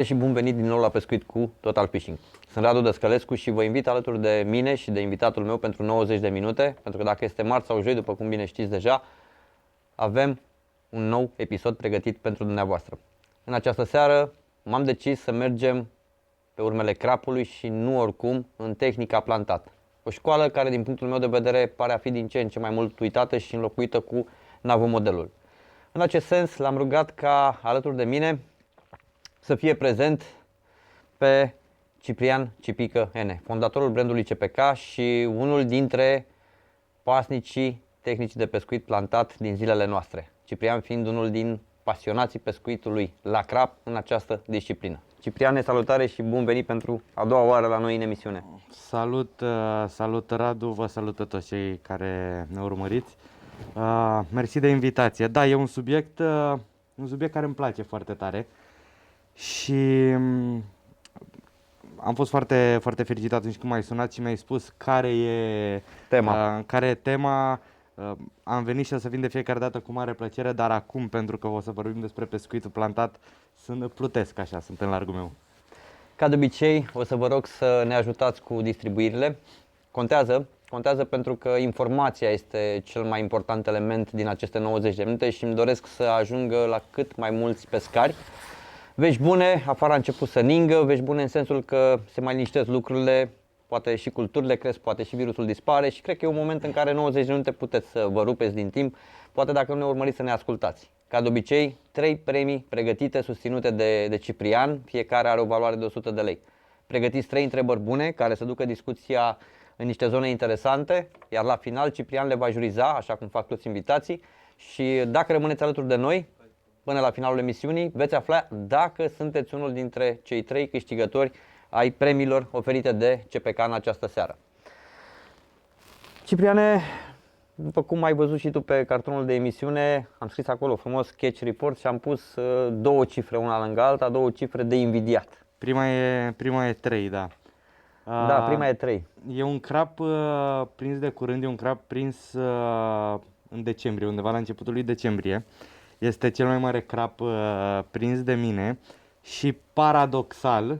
Și bun venit din nou la Pescuit cu Total Fishing. Sunt Radu Dăscălescu și vă invit alături de mine și de invitatul meu pentru 90 de minute, pentru că dacă este marți sau joi, după cum bine știți deja, avem un nou episod pregătit pentru dumneavoastră. În această seară m-am decis să mergem pe urmele crapului și nu oricum în tehnica plantat. O școală care din punctul meu de vedere pare a fi din ce în ce mai mult uitată și înlocuită cu navomodelul. În acest sens l-am rugat ca alături de mine să fie prezent pe Ciprian Cipică N, fondatorul brandului CPK și unul dintre pasnicii tehnici de pescuit plantat din zilele noastre. Ciprian fiind unul din pasionații pescuitului la crap în această disciplină. Cipriane, salutare și bun venit pentru a doua oară la noi în emisiune. Salut Radu, vă salută toți cei care ne urmăriți. Mersi de invitație. Da, e un subiect care îmi place foarte tare și am fost foarte, foarte fericit atunci când m-ai sunat și mi-ai spus care e tema. Am venit și o să vin de fiecare dată cu mare plăcere, dar acum, pentru că o să vorbim despre pescuitul plantat, plutesc așa, sunt în largul meu. Ca de obicei, o să vă rog să ne ajutați cu distribuirile. Contează pentru că informația este cel mai important element din aceste 90 de minute și îmi doresc să ajungă la cât mai mulți pescari. Vești bune, afară a început să ningă, vești bune în sensul că se mai liniștesc lucrurile, poate și culturile cresc, poate și virusul dispare și cred că e un moment în care 90 de minute puteți să vă rupeți din timp, poate dacă nu ne urmăriți să ne ascultați. Ca de obicei, 3 premii pregătite, susținute de Ciprian, fiecare are o valoare de 100 de lei. Pregătiți 3 întrebări bune care să ducă discuția în niște zone interesante, iar la final Ciprian le va juriza, așa cum fac toți invitații, și dacă rămâneți alături de noi, până la finalul emisiunii, veți afla dacă sunteți unul dintre cei 3 câștigători ai premiilor oferite de CPK în această seară. Cipriane, după cum ai văzut și tu pe cartonul de emisiune, am scris acolo frumos Catch Report și am pus 2 cifre una lângă alta, 2 cifre de invidiat. Prima e 3, da. Da, prima e 3. E un crap prins de curând, e un crap prins în decembrie, undeva la începutul lui decembrie. Este cel mai mare crap prins de mine și paradoxal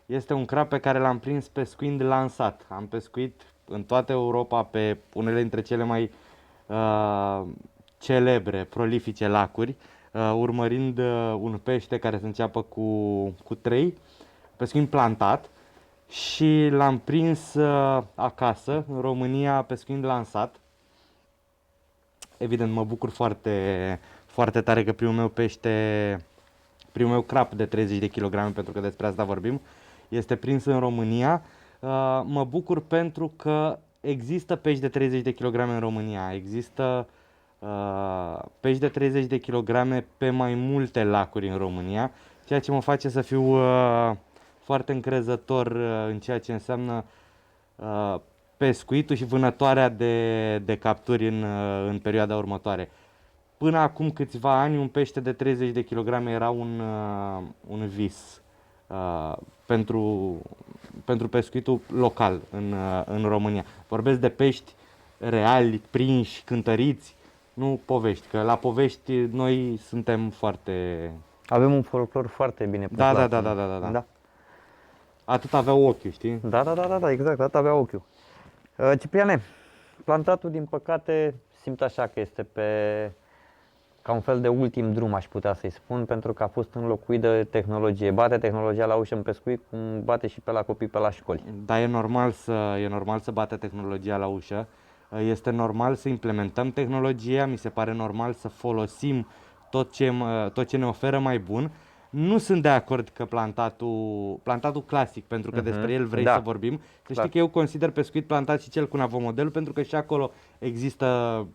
este un crap pe care l-am prins pescuind lansat. Am pescuit în toată Europa pe unele dintre cele mai celebre, prolifice lacuri, urmărind un pește care se înceapă cu 3, pescuind plantat, și l-am prins acasă, în România, pescuind lansat. Evident, mă bucur foarte, foarte tare că primul meu crap de 30 de kg, pentru că despre asta vorbim, este prins în România. Mă bucur pentru că există pești de 30 de kg în România. Există pești de 30 de kg pe mai multe lacuri în România, ceea ce mă face să fiu foarte încrezător în ceea ce înseamnă pescuitul și vânătoarea de capturi în perioada următoare. Până acum câțiva ani, un pește de 30 de kg era un vis pentru pescuitul local în România. Vorbesc de pești reali, prinși, cântăriți, nu povești, că la povești noi suntem foarte... Avem un folclor foarte bine pus. Da. Atât aveau ochiul, știi? Da, exact, atât avea ochiul. Cipriane, plantatul, din păcate, simt așa că este ca un fel de ultim drum, aș putea să-i spun, pentru că a fost înlocuit de tehnologie. Bate tehnologia la ușă în pescuit, cum bate și pe la copii pe la școli. Da, e normal să bate tehnologia la ușă. Este normal să implementăm tehnologia, mi se pare normal să folosim tot ce ne oferă mai bun. Nu sunt de acord că plantatul clasic, pentru că despre el vrei să vorbim. Să știi că eu consider pescuit plantat și cel cu navomodel, pentru că și acolo există,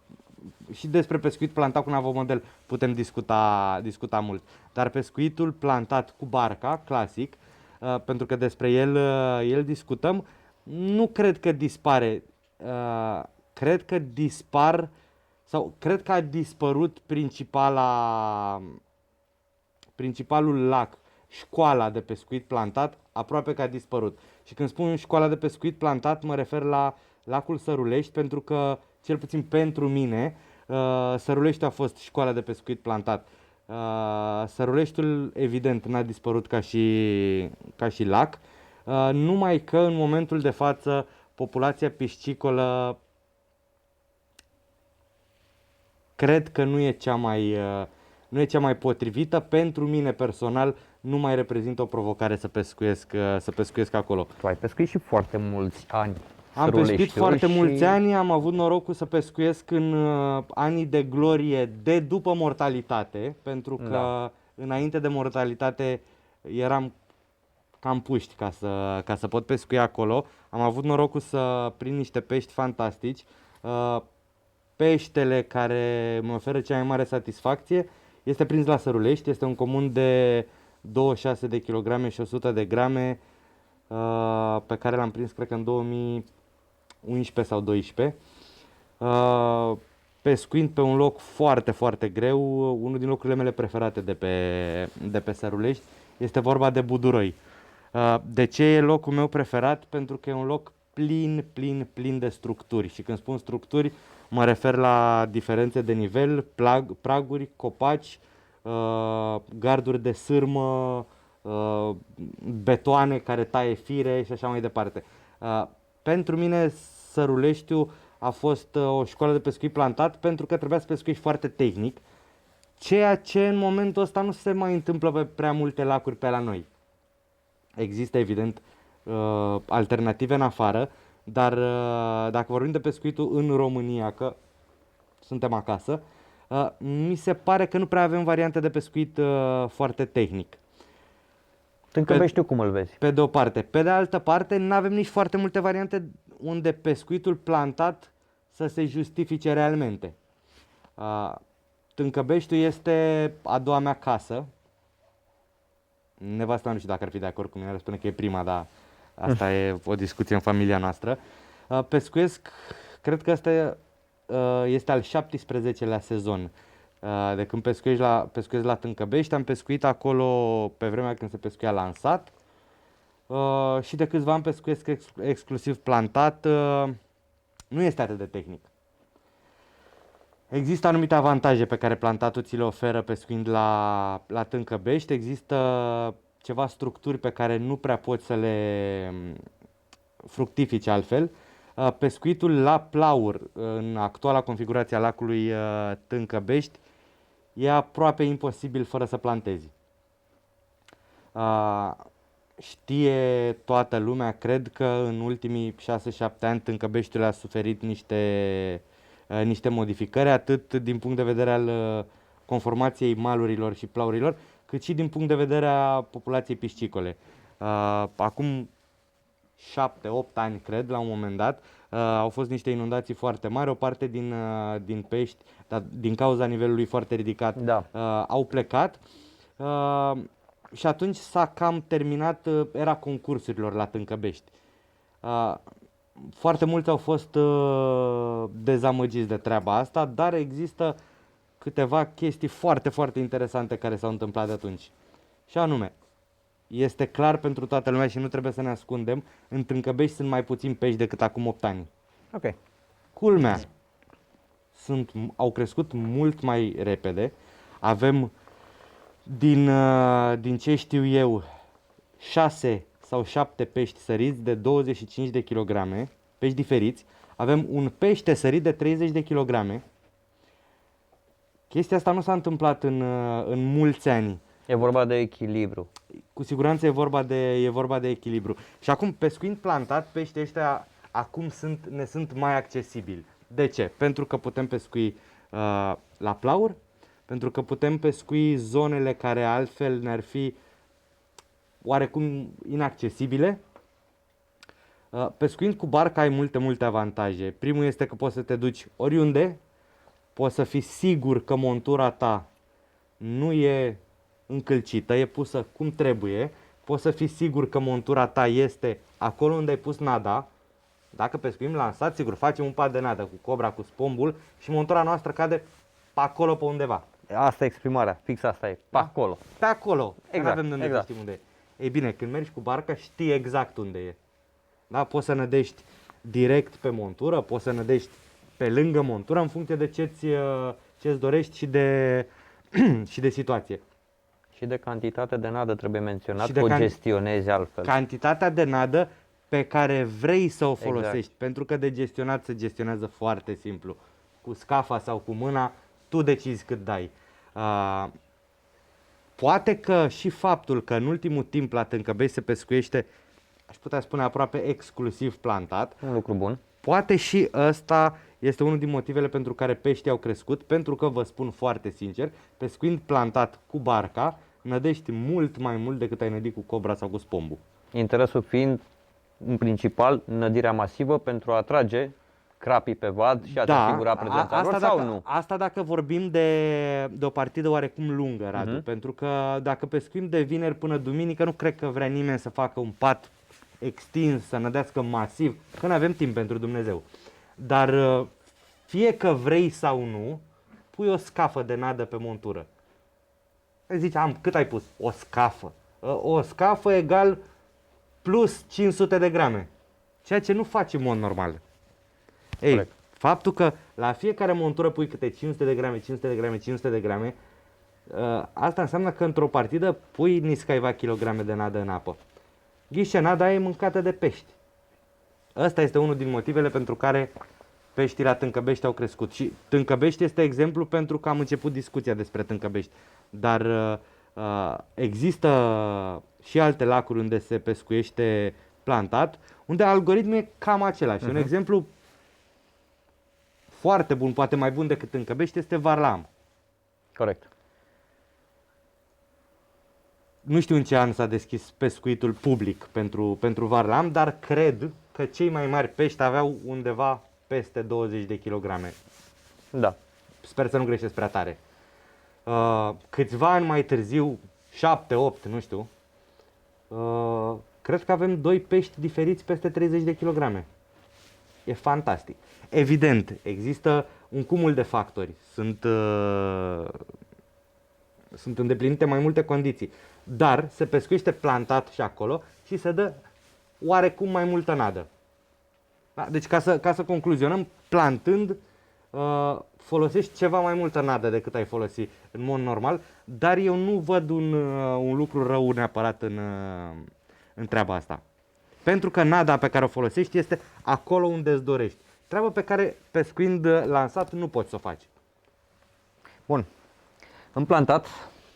și despre pescuit plantat cu navomodel putem discuta mult. Dar pescuitul plantat cu barca, clasic, pentru că despre el discutăm, nu cred că dispare. Cred că a dispărut principalul lac, școala de pescuit plantat, aproape că a dispărut. Și când spun școala de pescuit plantat, mă refer la lacul Sărulești, pentru că, cel puțin pentru mine, Sărulești a fost școala de pescuit plantat. Săruleștiul, evident, n-a dispărut ca și lac, numai că în momentul de față populația piscicolă cred că nu e cea mai potrivită. Pentru mine personal nu mai reprezintă o provocare să pescuiesc acolo. Tu ai pescuit și foarte mulți ani. Am pescuit Săruleștiul foarte și- mulți ani, am avut norocul să pescuiesc în anii de glorie de după mortalitate, pentru că Da. înainte de mortalitate eram cam puști ca să pot pescui acolo. Am avut norocul să prind niște pești fantastici. Peștele care mă oferă cea mai mare satisfacție este prins la Sărulești, este un comun de 26 de kilograme și 100 de grame, pe care l-am prins cred că în 2011 sau 12. Pescuind pe un loc foarte, foarte greu, unul din locurile mele preferate de pe Sărulești, este vorba de Buduroi. De ce e locul meu preferat? Pentru că e un loc plin de structuri. Și când spun structuri, mă refer la diferențe de nivel, praguri, copaci, garduri de sârmă, betoane care taie fire și așa mai departe. Pentru mine Săruleștiul a fost o școală de pescuit plantat pentru că trebuia să pescuiești foarte tehnic, ceea ce în momentul ăsta nu se mai întâmplă pe prea multe lacuri pe la noi. Există evident alternative în afară, dar dacă vorbim de pescuitul în România, că suntem acasă, mi se pare că nu prea avem variante de pescuit foarte tehnic. Tâncăbeștiul cum îl vezi? Pe de o parte. Pe de altă parte, nu avem nici foarte multe variante unde pescuitul plantat să se justifice realmente. Tâncăbeștiul este a doua mea casă. Nevasta nu știu dacă ar fi de acord cu mine, ar spune că e prima, dar asta e o discuție în familia noastră. Pescuiesc, cred că asta este al 17-lea sezon de când pescuiesc la Tâncăbești. Am pescuit acolo pe vremea când se pescuia lansat și de câțiva ani pescuiesc exclusiv plantat. Nu este atât de tehnic. Există anumite avantaje pe care plantatul ți le oferă pescuind la Tâncăbești. Există ceva structuri pe care nu prea poți să le fructifici altfel. Pescuitul la plaur, în actuala configurație a lacului Tâncăbești, e aproape imposibil fără să plantezi. Știe toată lumea, cred că în ultimii 6-7 ani Tâncăbeștiul a suferit niște modificări, atât din punct de vedere al conformației malurilor și plaurilor, cât și din punct de vedere a populației piscicole. Acum 7-8 ani, cred, la un moment dat, au fost niște inundații foarte mari, o parte din pești, dar din cauza nivelului foarte ridicat, Da. au plecat. Și atunci s-a cam terminat era concursurilor la Tâncăbești. Foarte mulți au fost dezamăgiți de treaba asta, dar există câteva chestii foarte, foarte interesante care s-au întâmplat de atunci. Și anume, este clar pentru toată lumea și nu trebuie să ne ascundem, în Tâncăbești sunt mai puțini pești decât acum 8 ani. Ok. Culmea, au crescut mult mai repede. Avem, din ce știu eu, 6 sau 7 pești săriți de 25 de kilograme, pești diferiți. Avem un pește sărit de 30 de kilograme. Chestia asta nu s-a întâmplat în mulți ani. E vorba de echilibru. Cu siguranță e vorba de echilibru. Și acum, pescuind plantat, peștii ăștia acum ne sunt mai accesibili. De ce? Pentru că putem pescui la plaur, pentru că putem pescui zonele care altfel ne-ar fi oarecum inaccesibile. Pescuind cu barca ai multe avantaje. Primul este că poți să te duci oriunde, poți să fii sigur că montura ta nu e încălcită, e pusă cum trebuie, poți să fii sigur că montura ta este acolo unde ai pus nada. Dacă pescuim lansat, sigur, facem un pat de nadă cu cobra, cu spombul și montura noastră cade pe acolo, pe undeva. Asta e exprimarea, fix asta e, pe acolo. Pe acolo, Exact, nu avem de unde exact. să știm unde e. Ei bine, când mergi cu barca știi exact unde e. Da? Poți să nădești direct pe montură, poți să nădești pe lângă montură în funcție de ce-ți dorești și și de situație. Și de cantitate de nadă trebuie menționat, Și că de o gestionezi altfel. Cantitatea de nadă pe care vrei să o Exact. folosești, pentru că de gestionat se gestionează foarte simplu. Cu scafa sau cu mâna, tu decizi cât dai. Poate că și faptul că în ultimul timp la Tâncăbești se pescuiește, aș putea spune aproape exclusiv plantat, Un lucru bun. poate și ăsta este unul din motivele pentru care peștii au crescut, pentru că, vă spun foarte sincer, pescuind plantat cu barca, nădești mult mai mult decât ai nădit cu cobra sau cu spombu. Interesul fiind, în principal, nădirea masivă pentru a atrage crapii pe vad și a-ți asigura prezența lor sau nu? Asta dacă vorbim de o partidă oarecum lungă, Radu, pentru că dacă pescuim de vineri până duminică, nu cred că vrea nimeni să facă un pat extins, să nădească masiv, că nu avem timp pentru Dumnezeu. Dar fie că vrei sau nu, pui o scafă de nadă pe montură. Zici, cât ai pus? O scafă. O scafă egal plus 500 de grame. Ceea ce nu faci în mod normal. Ei, Corect. faptul că la fiecare montură pui câte 500 de grame, 500 de grame, 500 de grame, asta înseamnă că într-o partidă pui niscaiva kilograme de nadă în apă. Ghișe, nada e mâncată de pești. Ăsta este unul din motivele pentru care peștii la Tâncăbești au crescut. Și Tâncăbești este exemplu pentru că am început discuția despre Tâncăbești. Dar există și alte lacuri unde se pescuiește plantat, unde algoritmul e cam același. Un exemplu foarte bun, poate mai bun decât Tâncăbești, este Varlam. Corect. Nu știu în ce an s-a deschis pescuitul public pentru Varlam, dar cred că cei mai mari pești aveau undeva peste 20 de kilograme. Da. Sper să nu greșesc prea tare. Câțiva ani mai târziu, 7-8, nu știu, cred că avem 2 pești diferiți peste 30 de kilograme. E fantastic. Evident, există un cumul de factori. Sunt îndeplinite mai multe condiții. Dar se pescuiește plantat și acolo și se dă oarecum mai multă nadă. Da? Deci ca să concluzionăm, plantând folosești ceva mai multă nadă decât ai folosi în mod normal, dar eu nu văd un lucru rău neapărat în treaba asta. Pentru că nada pe care o folosești este acolo unde îți dorești. Treabă pe care pescuind lansat nu poți să o faci. Bun. În plantat,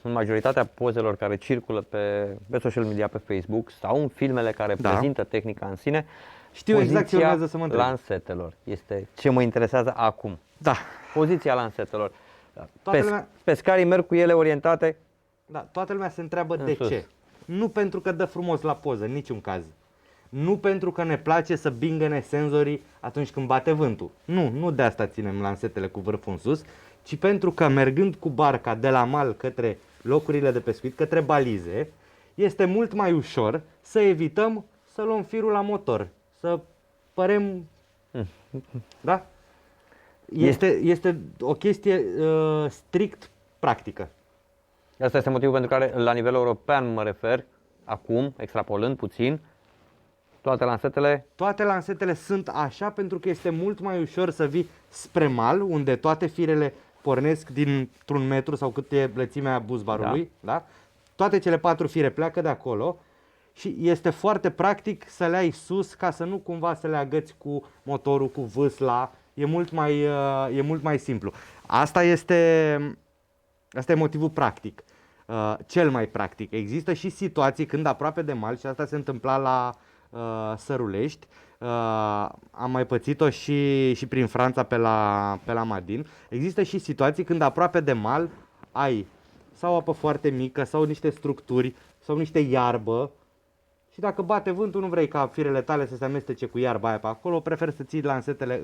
în majoritatea pozelor care circulă pe social media, pe Facebook sau în filmele care prezintă tehnica în sine, știu exact ce poziția urmează să mă întreb. lansetelor este ce mă interesează acum. Da. Poziția lansetelor. Toată lumea- Pescarii merg cu ele orientate. Da, toată lumea se întreabă de sus. ce. Nu pentru că dă frumos la poză, în niciun caz. Nu pentru că ne place să bingăne senzorii atunci când bate vântul. Nu de asta ținem lansetele cu vârful în sus, ci pentru că mergând cu barca de la mal către locurile de pescuit, către balize, este mult mai ușor să evităm să luăm firul la motor, să părem... Da? Este o chestie strict practică. Asta este motivul pentru care la nivel european mă refer, acum, extrapolând puțin, toate lansetele sunt așa pentru că este mult mai ușor să vii spre mal, unde toate firele pornesc dintr-un metru sau cât e lățimea buzbarului, da? Toate cele 4 fire pleacă de acolo și este foarte practic să le ai sus ca să nu cumva să le agăți cu motorul, cu vâsla. E mult mai simplu. Asta e motivul practic. Cel mai practic. Există și situații când aproape de mal, și asta se întâmpla la Sărulești, am mai pățit-o și prin Franța pe la Madin. Există și situații când aproape de mal ai sau apă foarte mică sau niște structuri sau niște iarbă și dacă bate vântul nu vrei ca firele tale să se amestece cu iarba aia pe acolo, preferi să ții lansetele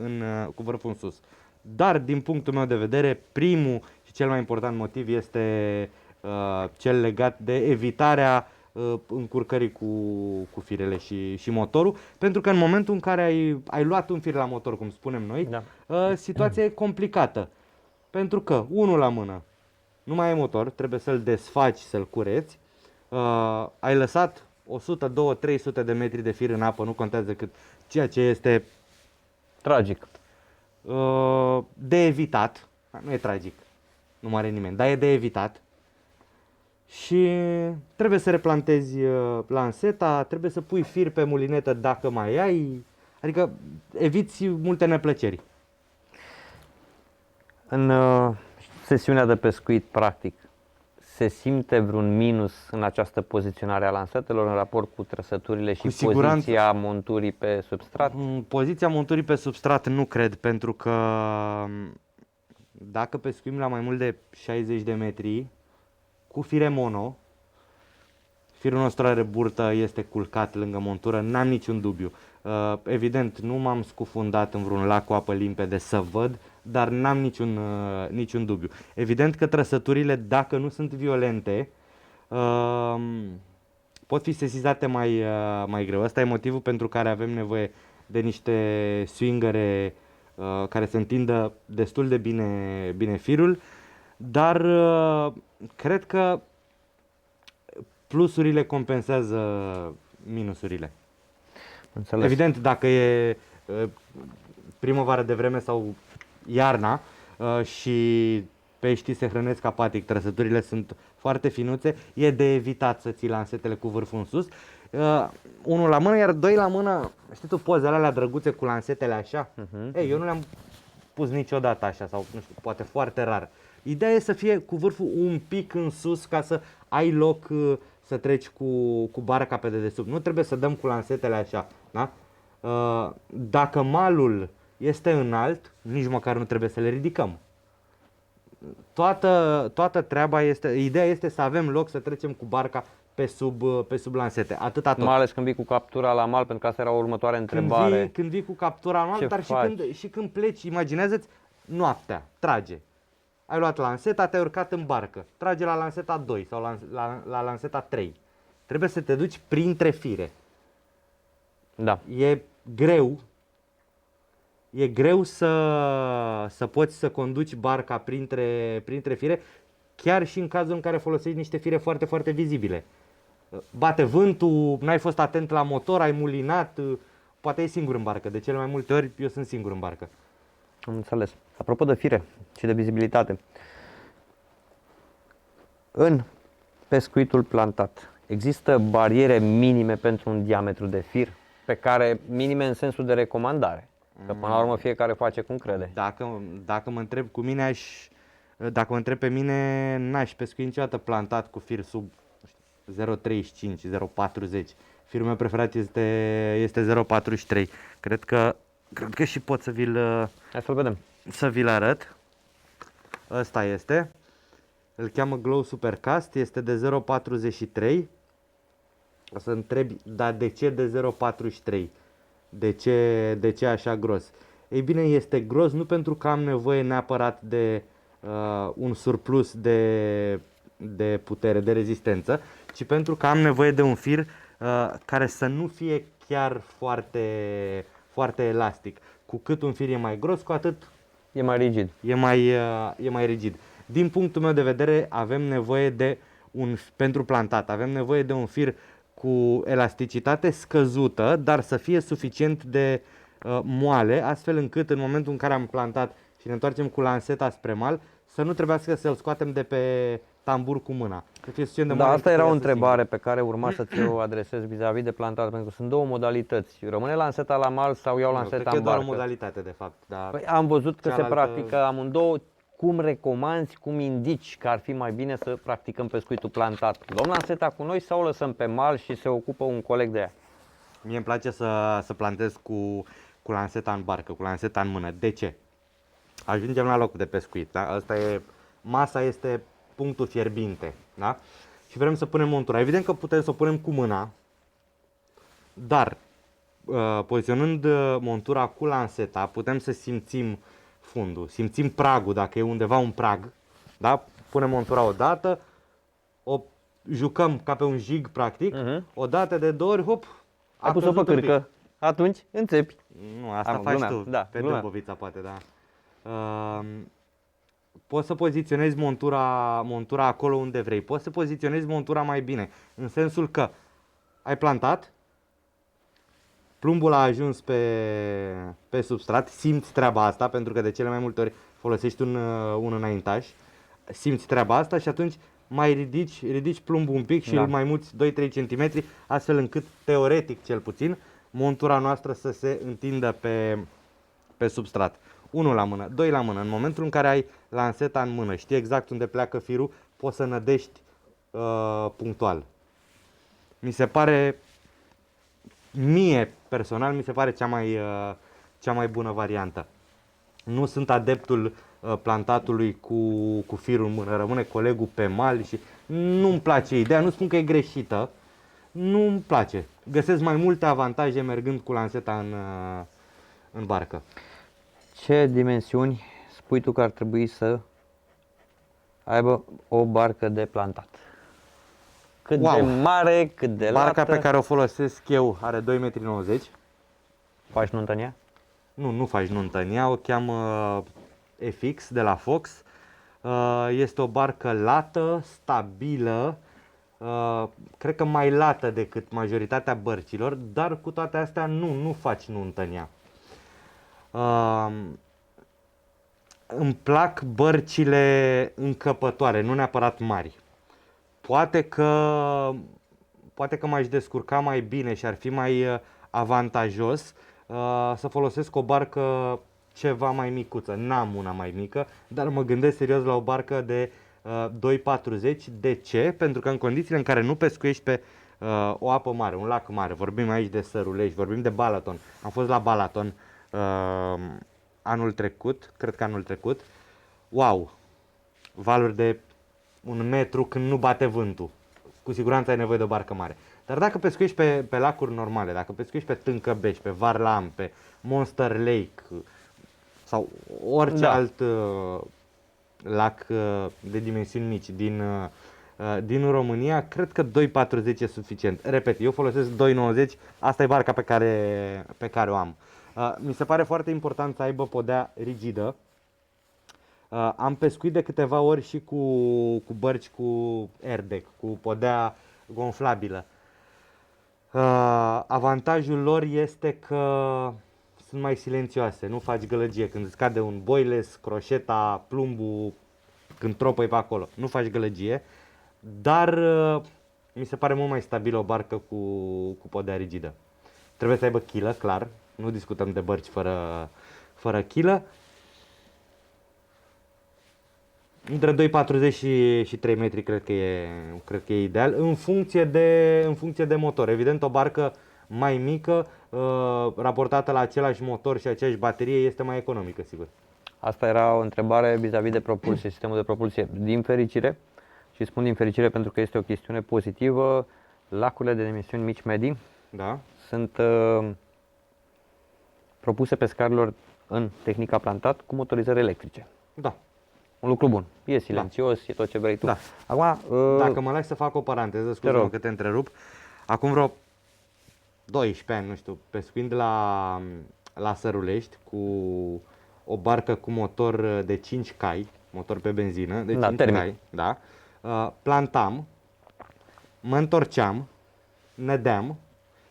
cu vârful în sus. Dar din punctul meu de vedere, primul și cel mai important motiv este cel legat de evitarea încurcării cu firele și motorul, pentru că în momentul în care ai luat un fir la motor, cum spunem noi, situația e complicată. Pentru că, unul la mână, nu mai ai motor, trebuie să-l desfaci, să-l cureți, ai lăsat 100, 200, 300 de metri de fir în apă, nu contează cât, ceea ce este tragic. De evitat, nu e tragic. nu moare nimeni, dar e de evitat. Și trebuie să replantezi lanseta, trebuie să pui fir pe mulinetă dacă mai ai, adică eviți multe neplăceri. În sesiunea de pescuit, practic, se simte vreun minus în această poziționare a lansetelor în raport cu trăsăturile și poziția monturii pe substrat? Poziția monturii pe substrat nu cred, pentru că dacă pescuim la mai mult de 60 de metri, cu fire mono, firul nostru are burtă, este culcat lângă montură, n-am niciun dubiu. Evident, nu m-am scufundat în vreun lac cu apă limpede să văd, dar n-am niciun dubiu. Evident că trăsăturile, dacă nu sunt violente, pot fi sesizate mai greu. Ăsta e motivul pentru care avem nevoie de niște swingere care să întindă destul de bine firul, dar cred că plusurile compensează minusurile. Înțeles. Evident, dacă e primăvară de vreme sau iarna și peștii se hrănesc apatic, trăsăturile sunt foarte finuțe, e de evitat să ții lansetele cu vârful în sus. Unul la mână, iar doi la mână, știi tu pozele alea drăguțe cu lansetele așa? Ei, eu nu le-am pus niciodată așa sau nu știu, poate foarte rar. Ideea e să fie cu vârful un pic în sus ca să ai loc să treci cu barca pe dedesubt. Nu trebuie să dăm cu lansetele așa, da? Dacă malul este înalt, nici măcar nu trebuie să le ridicăm. Toată treaba este, ideea este să avem loc să trecem cu barca pe sub lansete, atâta tot. Mai ales când vii cu captura la mal, pentru că asta era o următoare întrebare. Când vii cu captura la mal, dar și când pleci, imaginează-ți noaptea, trage. Ai luat lanseta, te-ai urcat în barcă, trage la lanseta 2 sau la lanseta 3. Trebuie să te duci printre fire. Da. E greu să poți să conduci barca printre fire, chiar și în cazul în care folosești niște fire foarte, foarte vizibile. Bate vântul, n-ai fost atent la motor, ai mulinat, poate e singur în barcă. De cele mai multe ori eu sunt singur în barcă. Am înțeles. Apropo de fire și de vizibilitate, în pescuitul plantat există bariere minime pentru un diametru de fir, minime în sensul de recomandare? Că până la urmă fiecare face cum crede. Dacă mă întreb cu mine, dacă mă întreb pe mine, n-aș pescui niciodată plantat cu fir sub 0,35, 0,40. Firul meu preferat este 0,43. Cred că și pot să Hai să-l vedem. Să vi-l arăt. Ăsta este. Îl cheamă Glow Supercast, este de 0,43. O să întrebi, dar de ce de 0,43? De ce așa gros? Ei bine, este gros nu pentru că am nevoie neapărat de un surplus de putere, de rezistență, ci pentru că am nevoie de un fir care să nu fie chiar foarte, foarte elastic. Cu cât un fir e mai gros, cu atât e mai rigid. E mai rigid. Din punctul meu de vedere, avem nevoie pentru plantat, avem nevoie de un fir cu elasticitate scăzută, dar să fie suficient de moale, astfel încât în momentul în care am plantat și ne întoarcem cu lanseta spre mal, să nu trebuiască să-l scoatem de pe tambur cu mâna. Să fie suficient de moale. Da, asta era o întrebare pe care urma să ți-o adresez vis-a-vis de plantat, pentru că sunt două modalități. Rămâne lanseta la mal sau iau lanseta în barcă? Cred că e doar o modalitate, de fapt. Dar păi am văzut că se practică amândouă. Cum recomanzi, cum indici că ar fi mai bine să practicăm pescuitul plantat? Luăm lanseta cu noi sau o lăsăm pe mal și se ocupă un coleg de ea? Mie îmi place să plantez cu lanseta în barcă, cu lanseta în mână. De ce? Ajungem la locul de pescuit, da? Masa este punctul fierbinte, da? Și vrem să punem montura. Evident că putem să o punem cu mâna, dar poziționând montura cu lanseta, putem să simțim fundul, simțim pragul, dacă e undeva un prag, da? Punem montura odată, o jucăm ca pe un jig, practic, o dată de două ori, hop, ai pus-o pe cârcă, atunci înțepi. Nu, asta faci tu, da, pe Dâmbovița poate, da. Poți să poziționezi montura acolo unde vrei, poți să poziționezi montura mai bine, în sensul că ai plantat, plumbul a ajuns pe substrat, simți treaba asta pentru că de cele mai multe ori folosești un înaintaș. simți treaba asta și atunci mai ridici plumbul un pic și Da. îl mai muți 2-3 cm, astfel încât, teoretic cel puțin, montura noastră să se întindă pe substrat. 1 la mână, 2 la mână. În momentul în care ai lanseta în mână, știi exact unde pleacă firul, poți să nădești punctual. Mi se pare, mie personal, mi se pare cea mai bună variantă. Nu sunt adeptul plantatului cu firul în mână, rămâne colegul pe mal și nu-mi place ideea, nu spun că e greșită, nu-mi place. Găsesc mai multe avantaje mergând cu lanseta în barcă. Ce dimensiuni spui tu că ar trebui să aibă o barcă de plantat? Cât Wow. de mare, cât de Barca lată? pe care o folosesc eu are 2,90 m. Faci nuntă în ea? Nu faci nuntă în ea, o cheamă FX de la Fox. Este o barcă lată, stabilă, cred că mai lată decât majoritatea bărcilor, dar cu toate astea nu faci nuntă în ea. Îmi plac bărcile încăpătoare, nu neapărat mari. Poate că m-aș descurca mai bine și ar fi mai avantajos să folosesc o barcă ceva mai micuță. N-am una mai mică, dar mă gândesc serios la o barcă de 2,40. De ce? Pentru că în condițiile în care nu pescuiești pe o apă mare, un lac mare, vorbim aici de Sărulești, vorbim de Balaton. Am fost la Balaton anul trecut, cred că anul trecut. Wow! Valuri de 1 metru când nu bate vântul. Cu siguranță ai nevoie de o barcă mare. Dar dacă pescuiești pe lacuri normale, dacă pescuiești pe Tâncăbești, pe Varlam, pe Monster Lake sau orice alt lac de dimensiuni mici din România, cred că 2,40 e suficient. Repet, eu folosesc 2,90, asta e barca pe care o am. Mi se pare foarte important să aibă podea rigidă. Am pescuit de câteva ori și cu bărci cu airdeck, cu podea gonflabilă. Avantajul lor este că sunt mai silențioase, nu faci gălăgie. Când îți cade un boiles, croșeta, plumbul, când tropăi pe acolo, nu faci gălăgie. Dar mi se pare mult mai stabilă o barcă cu podea rigidă. Trebuie să aibă chilă, clar, nu discutăm de bărci fără chilă. Între 2,40 și 3 metri cred că e ideal, în funcție de motor. Evident, o barcă mai mică, raportată la același motor și aceeași baterie, este mai economică, sigur. Asta era o întrebare vis-a-vis de propulsie, sistemul de propulsie. Din fericire, și spun din fericire pentru că este o chestiune pozitivă, lacurile de dimensiuni mici-medii Da? sunt propuse pescarilor în tehnica plantat cu motorizări electrice. Da. Un lucru bun. E silențios, e tot ce vrei tu. Da. Acum, Dacă mă lași să fac o paranteză, scuze-mă că te întrerup. Acum vreo 12 ani, nu știu, pescuind la Sărulești cu o barcă cu motor de 5 cai, motor pe benzină, de 5 termic. cai, da. Plantam, mă întorceam, nădeam,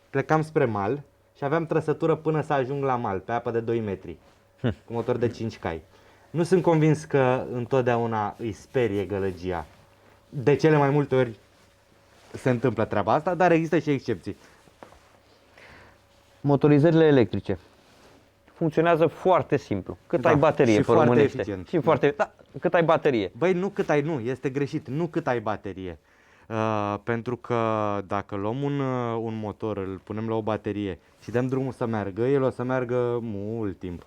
plecam spre mal și aveam trăsătură până să ajung la mal, pe apă de 2 metri, cu motor de 5 cai. Nu sunt convins că întotdeauna îi sperie gălăgia. De cele mai multe ori se întâmplă treaba asta, dar există și excepții. motorizările electrice funcționează foarte simplu. Cât Da, ai baterie și pe foarte românește. eficient. Și foarte, da, cât ai baterie. Băi, nu, este greșit, nu cât ai baterie. Pentru că dacă luăm un motor, îl punem la o baterie și dăm drumul să meargă, el o să meargă mult timp.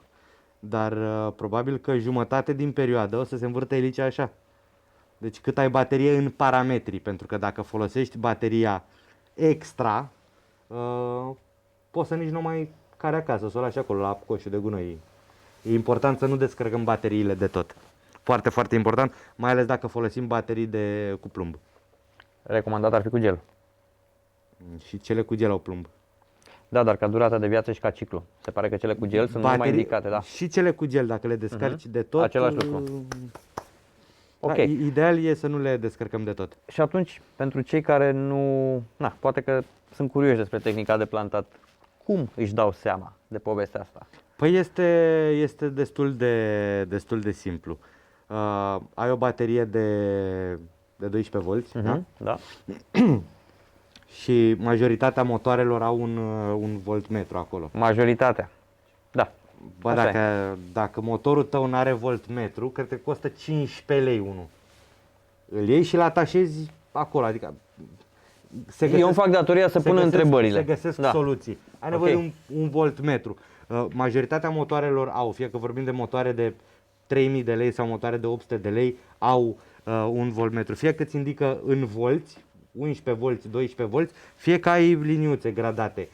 Dar probabil că jumătate din perioadă o să se învârtă elicea așa. Deci cât ai baterie în parametri, pentru că dacă folosești bateria extra, poți să nici nu mai cari acasă, să o lași acolo la coșul de gunoi. E important să nu descărcăm bateriile de tot. Foarte, foarte important, mai ales dacă folosim baterii cu plumb. Recomandat ar fi cu gel. Și cele cu gel au plumb. Da, dar ca durata de viață și ca ciclu. Se pare că cele cu gel sunt mult mai indicate, da. Și cele cu gel, dacă le descarci de tot. Același lucru. Da, Ok. ideal e să nu le descărcăm de tot. Și atunci, pentru cei care nu, poate că sunt curioși despre tehnica de plantat, cum își dau seama de povestea asta? Păi este destul de simplu. Ai o baterie de 12 volți, da? Da. Și majoritatea motoarelor au un voltmetru acolo. Majoritatea. Da. Bă, Așa dacă motorul tău nu are voltmetru, cred că costă 15 lei unul. Îl iei și-l atașezi acolo, adică Eu îmi fac datoria să pun întrebările. Se găsesc soluții. Ai nevoie de un voltmetru. Majoritatea motoarelor au, fie că vorbim de motoare de 3000 de lei sau motoare de 800 de lei, au un voltmetru. Fie că îți indică în volți, 11 volți, 12 volți, fie că ai liniuțe gradate,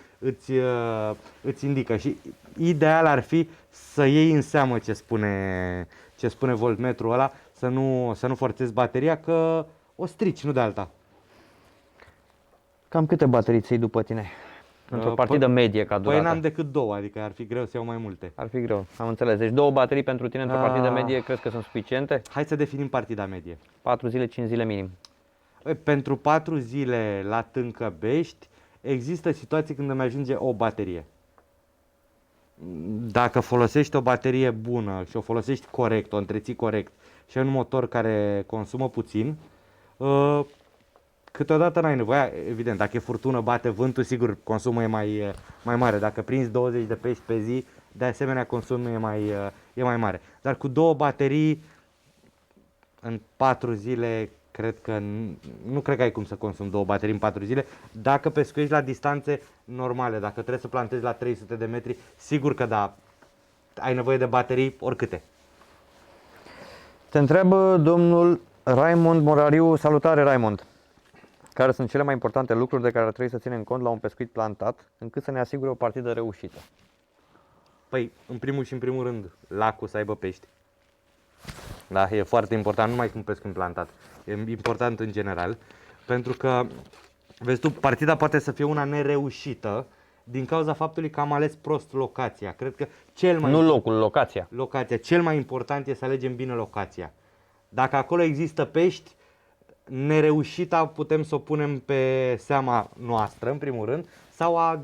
îți indică. Și ideal ar fi să iei în seamă ce spune voltmetrul ăla, să nu forțezi bateria, că o strici, nu de alta. Cam câte baterii ți după tine? Într-o partidă medie ca durată. Păi n-am decât 2, adică ar fi greu să iau mai multe. Ar fi greu, am înțeles. Deci 2 baterii pentru tine într-o partidă medie crezi că sunt suficiente? Hai să definim partida medie. 4 zile, 5 zile minim. Pentru 4 zile la Tâncăbești există situații când îmi ajunge o baterie. Dacă folosești o baterie bună și o folosești corect, o întreții corect și ai un motor care consumă puțin, câteodată n-ai nevoie. Evident, dacă e furtună, bate vântul, sigur consumul e mai mare. Dacă prinzi 20 de pești pe zi, de asemenea consumul e mai mare. Dar cu 2 baterii în 4 zile, cred că nu cred că ai cum să consumi 2 baterii în 4 zile. Dacă pescuiești la distanțe normale, dacă trebuie să plantezi la 300 de metri, sigur că da, ai nevoie de baterii oricâte. Te întreabă domnul Raimond Morariu. Salutare, Raimond! Care sunt cele mai importante lucruri de care ar trebui să ținem cont la un pescuit plantat, încât să ne asigure o partidă reușită? Păi, în primul rând, lacul să aibă pești. Da, e foarte important, nu numai când pescuim plantat. E important în general, pentru că, vezi tu, partida poate să fie una nereușită din cauza faptului că am ales prost locația. Cred că Nu locul, locația. Locația. Cel mai important e să alegem bine locația. Dacă acolo există pești, nereușita putem să o punem pe seama noastră, în primul rând, sau a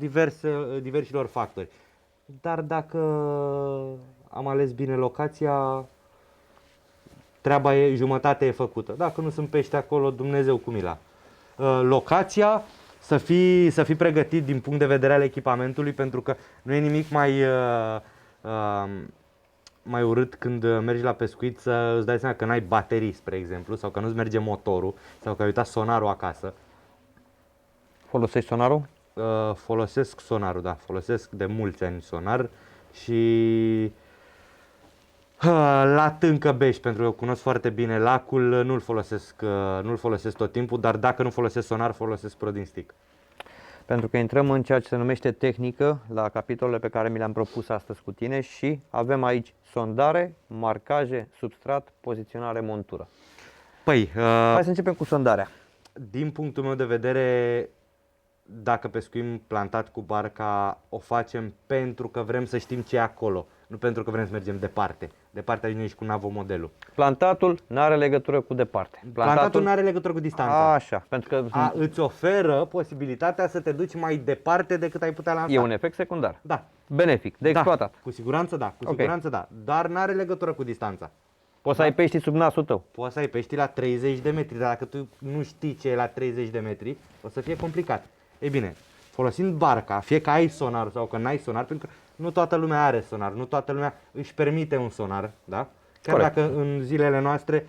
diversilor factori. Dar dacă am ales bine locația, treaba e, jumătate e făcută. Dacă nu sunt pești acolo, Dumnezeu cu mila. Locația, să fii pregătit din punct de vedere al echipamentului, pentru că nu e nimic mai urât când mergi la pescuit să îți dai seama că n-ai baterii, spre exemplu, sau că nu-ți merge motorul, sau că ai uitat sonarul acasă. Folosești sonarul? Folosesc sonarul, da, folosesc de mulți ani sonar și la Tâncăbești, pentru că eu cunosc foarte bine lacul, nu-l folosesc tot timpul, dar dacă nu folosesc sonar, folosesc Pro din stick. Pentru că intrăm în ceea ce se numește tehnică, la capitolele pe care mi le-am propus astăzi cu tine și avem aici sondare, marcaje, substrat, poziționare, montură. Păi, hai să începem cu sondarea. Din punctul meu de vedere, dacă pescuim plantat cu barca, o facem pentru că vrem să știm ce e acolo, nu pentru că vrem să mergem departe. Departe ajungem și cu navomodelul. Plantatul nu are legătură cu departe. Plantatul nu are legătură cu distanța. Așa, pentru că îți oferă posibilitatea să te duci mai departe decât ai putea lansa. E un efect secundar. Da. Benefic, de exploatat. Cu siguranță da, siguranță da, dar nu are legătură cu distanța. Poți să ai pești sub nasul tău. Poți să ai pești la 30 de metri, dar dacă tu nu știi ce e la 30 de metri, o să fie complicat. Ei bine, folosind barca, fie că ai sonar sau că n-ai sonar, pentru că nu toată lumea are sonar, nu toată lumea își permite un sonar, da? Chiar Corect. dacă în zilele noastre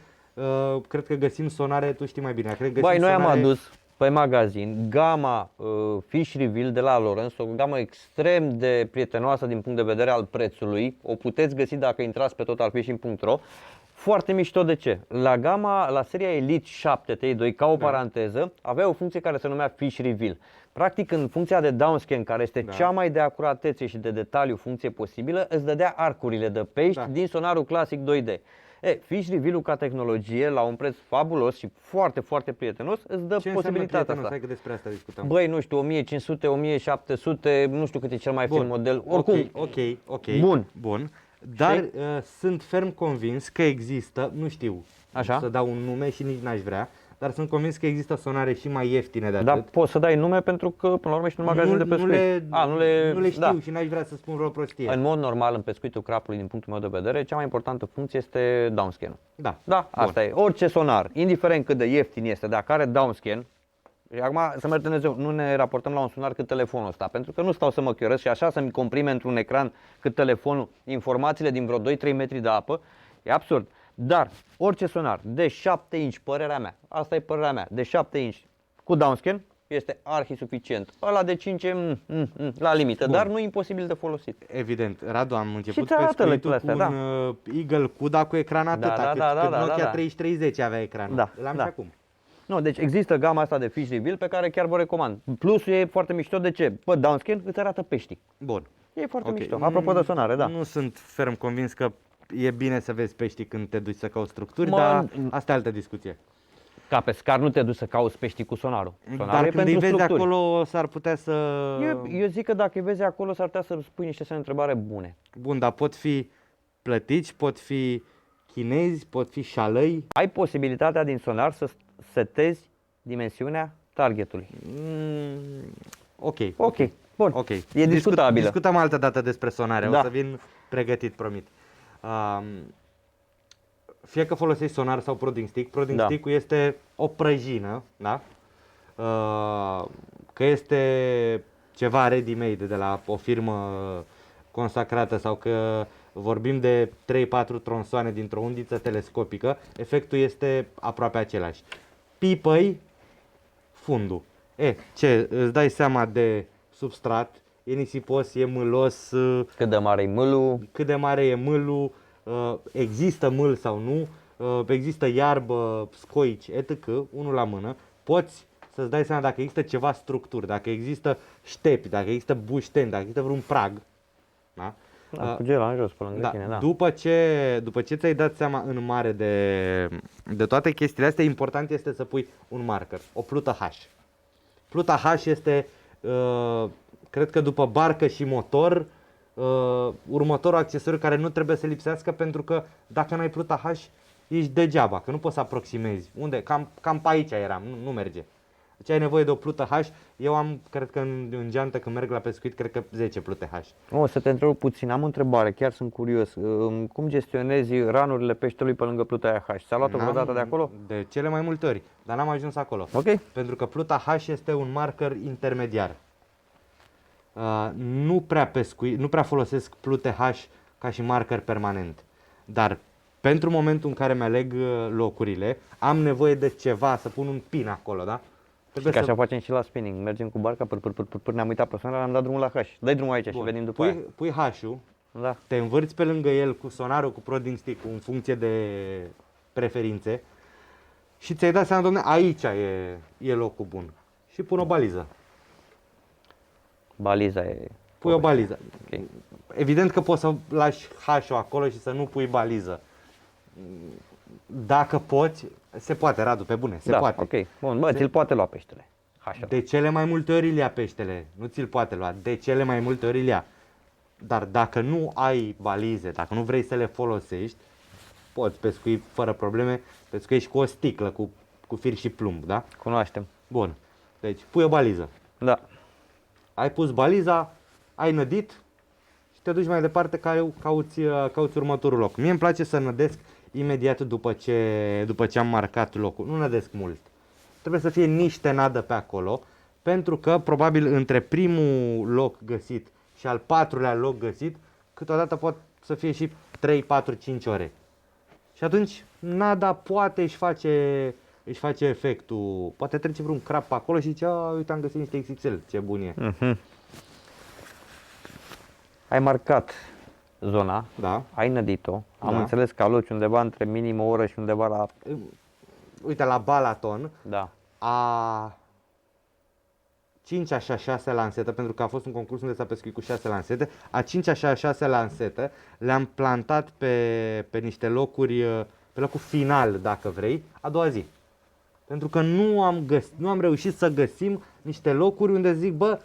cred că găsim sonare, tu știi mai bine. Cred că Băi, noi am sonare... adus pe magazin gama Fish Reveal de la Lawrence, o gamă extrem de prietenoasă din punct de vedere al prețului. O puteți găsi dacă intrați pe totalfishing.ro. Foarte mișto. De ce? La seria Elite 7 TI2, ca o paranteză, avea o funcție care se numea Fish Reveal. Practic, în funcția de downscan, care este cea mai de acuratețe și de detaliu funcție posibilă, îți dădea arcurile de pești din sonarul clasic 2D. Fish Reveal-ul ca tehnologie, la un preț fabulos și foarte, foarte prietenos, îți dă posibilitatea asta. Hai că despre asta discutăm. Băi, nu știu, 1500, 1700, nu știu cât e cel mai fin model. Oricum, ok. Bun. Dar sunt ferm convins că există, nu știu să dau un nume și nici n-aș vrea, dar sunt convins că există sonare și mai ieftine de atât. Dar poți să dai nume pentru că, până la urmă, ești un magazin de pescuit. Nu le știu și n-aș vrea să spun vreo prostie. În mod normal, în pescuitul crapului, din punctul meu de vedere, cea mai importantă funcție este downscan-ul. Da. Da, asta e. Orice sonar, indiferent cât de ieftin este, dacă are downscan, și acum să merg Dumnezeu, nu ne raportăm la un sonar cât telefonul ăsta, pentru că nu stau să mă chioresc și așa să-mi comprime într-un ecran cât telefonul informațiile din vreo 2-3 metri de apă, e absurd. Dar orice sonar de 7 inch, părerea mea, asta e părerea mea, de 7 inch cu downscan este arhi suficient. Ăla de 5 la limită, Bun. dar nu e imposibil de folosit. Evident, Radu, am început ți arată pescuitul cu lucrurile un astea, Eagle CUDA cu ecran atâta, cât Nokia 3310 avea ecranul. Da, L-am da. și acum. Nu, deci există gama asta de fish reveal pe care chiar vă recomand. Plusul e foarte mișto, de ce? Pe downscan îți arată peștii. Bun. E foarte Ok. mișto. Apropo de sonare, da. Nu sunt ferm convins că e bine să vezi peștii când te duci să cauți structuri, Mă, dar asta e altă discuție. Ca pescar nu te duci să cauți peștii cu sonarul. Sonarul Dar e când îi pentru vezi structuri. acolo s-ar putea să... Eu zic că dacă îi vezi acolo s-ar putea să spui niște semne de întrebare bune. Bun, dar pot fi plătiți, pot fi chinezi, pot fi șalăi. Ai posibilitatea din sonar să setezi dimensiunea targetului. Ok. Ok, bun. Ok. E discutabilă. Discutăm altă dată despre sonare. Da. O să vin pregătit, promit. Fie că folosești sonar sau prodding stick, prodding Da. stick-ul este o prăjină, da? Că este ceva ready-made de la o firmă consacrată sau că vorbim de 3-4 tronsoane dintr-o undiță telescopică, efectul este aproape același. Pipăi fundul. Ce? Îți dai seama de substrat, e nisipos, e mâlos, Cât de mare e mâlul. cât de mare e mâlul, există mâl sau nu, există iarbă, scoici, etc., unul la mână. Poți să-ți dai seama dacă există ceva structuri, dacă există ștepi, dacă există bușteni, dacă există vreun prag. Da? Da, cu gela în jos, pe lângă tine, da. După ce ți-ai dat seama în mare de toate chestiile astea, important este să pui un marker, o plută H. Pluta H este, cred că după barcă și motor, următorul accesoriu care nu trebuie să lipsească, pentru că dacă n-ai pluta H, ești degeaba, că nu poți să aproximezi. Unde? Cam pe aici eram, nu merge. Deci ai nevoie de o plută H. Eu am, cred că în geantă când merg la pescuit, cred că 10 plute H. O să te întreb puțin, am o întrebare, chiar sunt curios. Cum gestionezi ranurile peștelui pe lângă pluta aia H? S-a luat-o vreodată de acolo? De cele mai multe ori, dar n-am ajuns acolo. Ok. Pentru că pluta H este un marker intermediar. Nu prea folosesc plute H ca și marker permanent. Dar pentru momentul în care mi-aleg locurile, am nevoie de ceva, să pun un pin acolo, da? Că așa facem și la spinning. Mergem cu barca, până ne-am uitat pe sonar, am dat drumul la H. Dai drumul aici și venim după aia. Pui H-ul, Da. te învârți pe lângă el cu sonarul, cu prodding stick-ul, în funcție de preferințe și ți-ai dat seama, domne, aici e locul bun. Și pun o baliză. Baliza e... Pui o baliză. Ok. Evident că poți să lași H-ul acolo și să nu pui baliză. Dacă poți, se poate, Radu, pe bune, se da, poate. ok. Bun, bă, ți-l poate lua peștele. Așa. De cele mai multe ori îl ia peștele, nu ți-l poate lua, de cele mai multe ori îl ia. Dar dacă nu ai balize, dacă nu vrei să le folosești, poți pescui fără probleme, pescuiești cu o sticlă, cu fir și plumb, da? Cunoaștem. Bun, deci pui o baliză. Da. Ai pus baliza, ai nădit și te duci mai departe, cauți următorul loc. Mie îmi place să nădesc imediat după ce am marcat locul, nu nădesc mult. Trebuie să fie niște nadă pe acolo, pentru că probabil între primul loc găsit și al patrulea loc găsit, câteodată pot să fie și 3, 4, 5 ore. Și atunci nada poate își face efectul, poate trece vreun crap pe acolo și zice, uite, am găsit niște XXL, ce bun e. Ai marcat zona, Da. ai nădit-o, am Da. înțeles că aloci undeva între minim o oră și undeva la... Uite, la Balaton, Da. a 5-a și a 6-a lansetă, pentru că a fost un concurs unde s-a pescuit cu 6 lansete, a 5-a și a 6-a lansetă le-am plantat pe niște locuri, pe locul final, dacă vrei, a doua zi. Pentru că nu am reușit să găsim niște locuri unde zic, bă,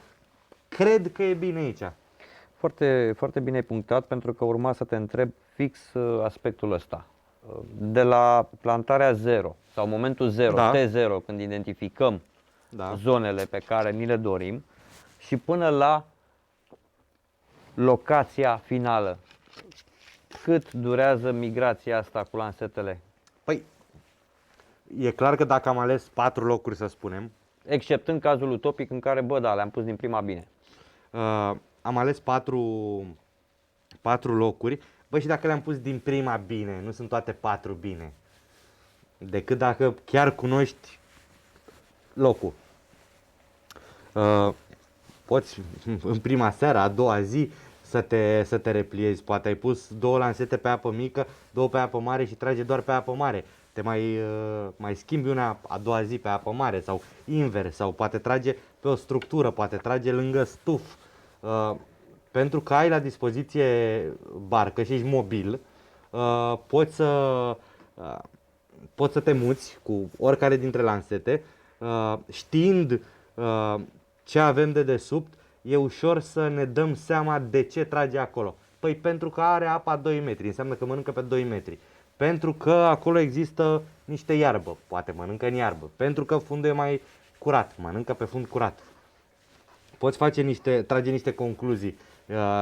cred că e bine aici. Foarte, foarte bine ai punctat, pentru că urma să te întreb fix aspectul ăsta. De la plantarea 0 sau momentul 0, Da. T0, când identificăm Da. zonele pe care ni le dorim și până la locația finală. Cât durează migrația asta cu lansetele? Păi, e clar că dacă am ales 4 locuri, să spunem, Exceptând cazul utopic în care, bă, da, le-am pus din prima bine. am ales 4 locuri, bă, și dacă le-am pus din prima bine, nu sunt toate 4 bine, decât dacă chiar cunoști locul. Poți în prima seară, a doua zi, să te repliezi. Poate ai pus 2 lansete pe apă mică, 2 pe apă mare și trage doar pe apă mare. Te mai schimbi una a doua zi pe apă mare sau invers, sau poate trage pe o structură, poate trage lângă stuf. Pentru că ai la dispoziție barcă și ești mobil, poți să te muți cu oricare dintre lansete, știind ce avem de desubt, e ușor să ne dăm seama de ce trage acolo. Păi pentru că are apa 2 metri, înseamnă că mănâncă pe 2 metri. Pentru că acolo există niște iarbă, poate mănâncă în iarbă. Pentru că fundul e mai curat, mănâncă pe fund curat. Poți trage niște concluzii,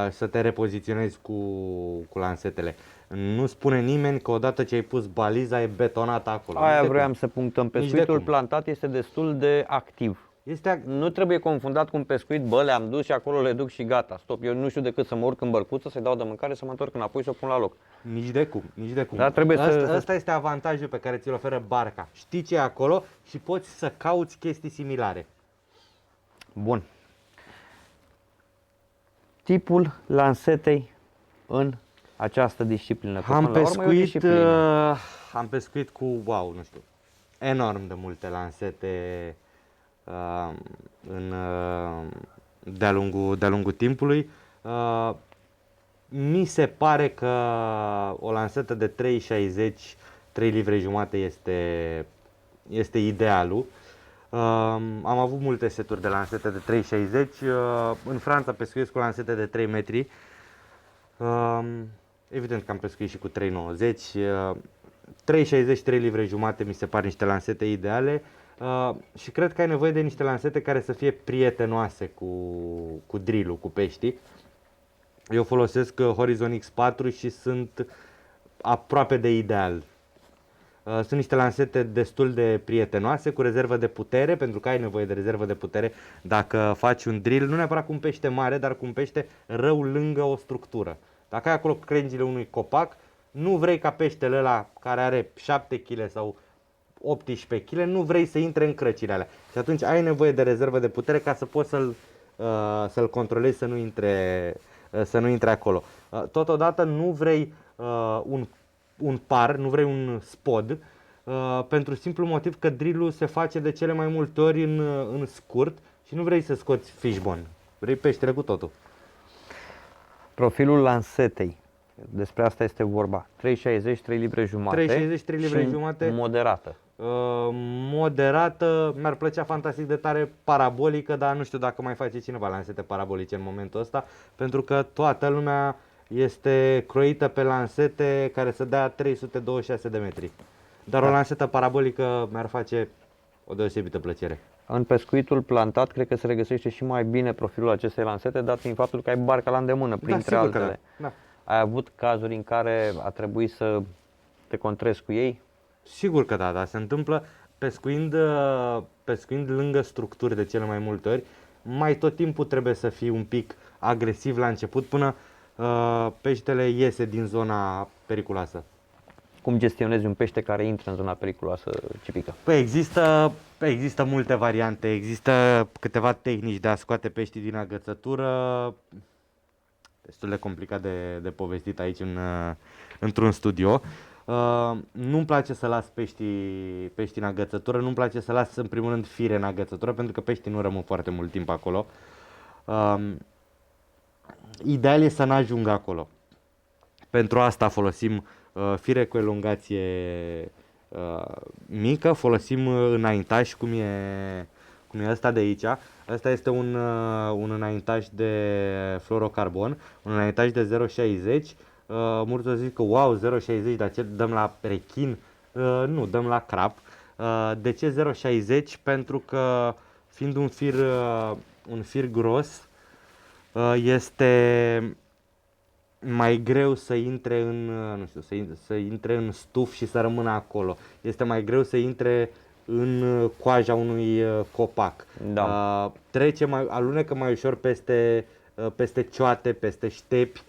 să te repoziționezi cu lansetele. Nu spune nimeni că odată ce ai pus baliza e betonată acolo. Aia vroiam să punctăm. Nici de Pescuitul cum. plantat este destul de activ. Nu trebuie confundat cu un pescuit, bă, le-am dus și acolo le duc și gata, stop. Eu nu știu decât să mă urc în bărcuță, să-i dau de mâncare, să mă întorc înapoi și să o pun la loc. Nici de cum, nici de cum. Dar trebuie Asta este avantajul pe care ți-l oferă barca. Știi ce e acolo și poți să cauți chestii similare. Bun. Tipul lansetei în această disciplină. Că Am până la urmă e o disciplină. pescuit cu, wow, nu știu, enorm de multe lansete de-a lungul timpului. Mi se pare că o lansetă de 3,60, 3 livre jumate este idealul. Am avut multe seturi de lansete de 3,60. În Franța pescuiesc cu lansete de 3 metri. Evident că am pescuit și cu 3,90. 3,60, 3 livre jumate mi se par niște lansete ideale. Și cred că ai nevoie de niște lansete care să fie prietenoase cu drill-ul, cu peștii. Eu folosesc Horizon X4 și sunt aproape de ideal. Sunt niște lansete destul de prietenoase, cu rezervă de putere, pentru că ai nevoie de rezervă de putere dacă faci un drill, nu neapărat cu un pește mare, dar cu un pește rău lângă o structură. Dacă ai acolo crengile unui copac, nu vrei ca peștele ăla care are 7 kg sau 18 kg, nu vrei să intre în crăcile alea. Și atunci ai nevoie de rezervă de putere ca să poți să-l controlezi să nu intre acolo. Totodată nu vrei un par, nu vrei un spod, pentru simplu motiv că drill-ul se face de cele mai multe ori în scurt și nu vrei să scoți fishbone. Vrei peștele cu totul. Profilul lansetei. Despre asta este vorba. 3,60, 3 livre jumate. 3,60, 3 livre și jumate. Moderată. Moderată, mi-ar plăcea fantastic de tare parabolică, dar nu știu dacă mai face cineva lansete parabolice în momentul ăsta, pentru că toată lumea este croită pe lansete care să dea 326 de metri. Dar o lansetă parabolică mi-ar face o deosebită plăcere. În pescuitul plantat, cred că se regăsește și mai bine profilul acestei lansete, dat fiind faptul că ai barca la îndemână, printre altele. Da. Ai avut cazuri în care a trebuit să te contrezi cu ei? Sigur că da, dar se întâmplă pescuind lângă structuri de cele mai multe ori, mai tot timpul trebuie să fii un pic agresiv la început până peștele iese din zona periculoasă. Cum gestionezi un pește care intră în zona periculoasă, Cipică? Păi există multe variante, există câteva tehnici de a scoate peștii din agățătură, destul de complicat de povestit aici într-un studio. Nu-mi place să las peștii în agățătură, nu-mi place să las în primul rând fire în agățătură, pentru că peștii nu rămân foarte mult timp acolo. Ideal e să n-ajungă acolo. Pentru asta folosim fire cu elongație mică, folosim înaintaș, cum e ăsta de aici. Ăsta este un înaintaș de fluorocarbon, un înaintaș de 0,60. Mulți o zic că wow, 0,60, dar ce dăm la rechin? Nu, dăm la crap. De ce 0,60? Pentru că fiind un fir gros, este mai greu să intre în, nu știu, să intre în stuf și să rămână acolo. Este mai greu să intre în coaja unui copac. Da. Alunecă mai ușor peste cioate, peste ștepi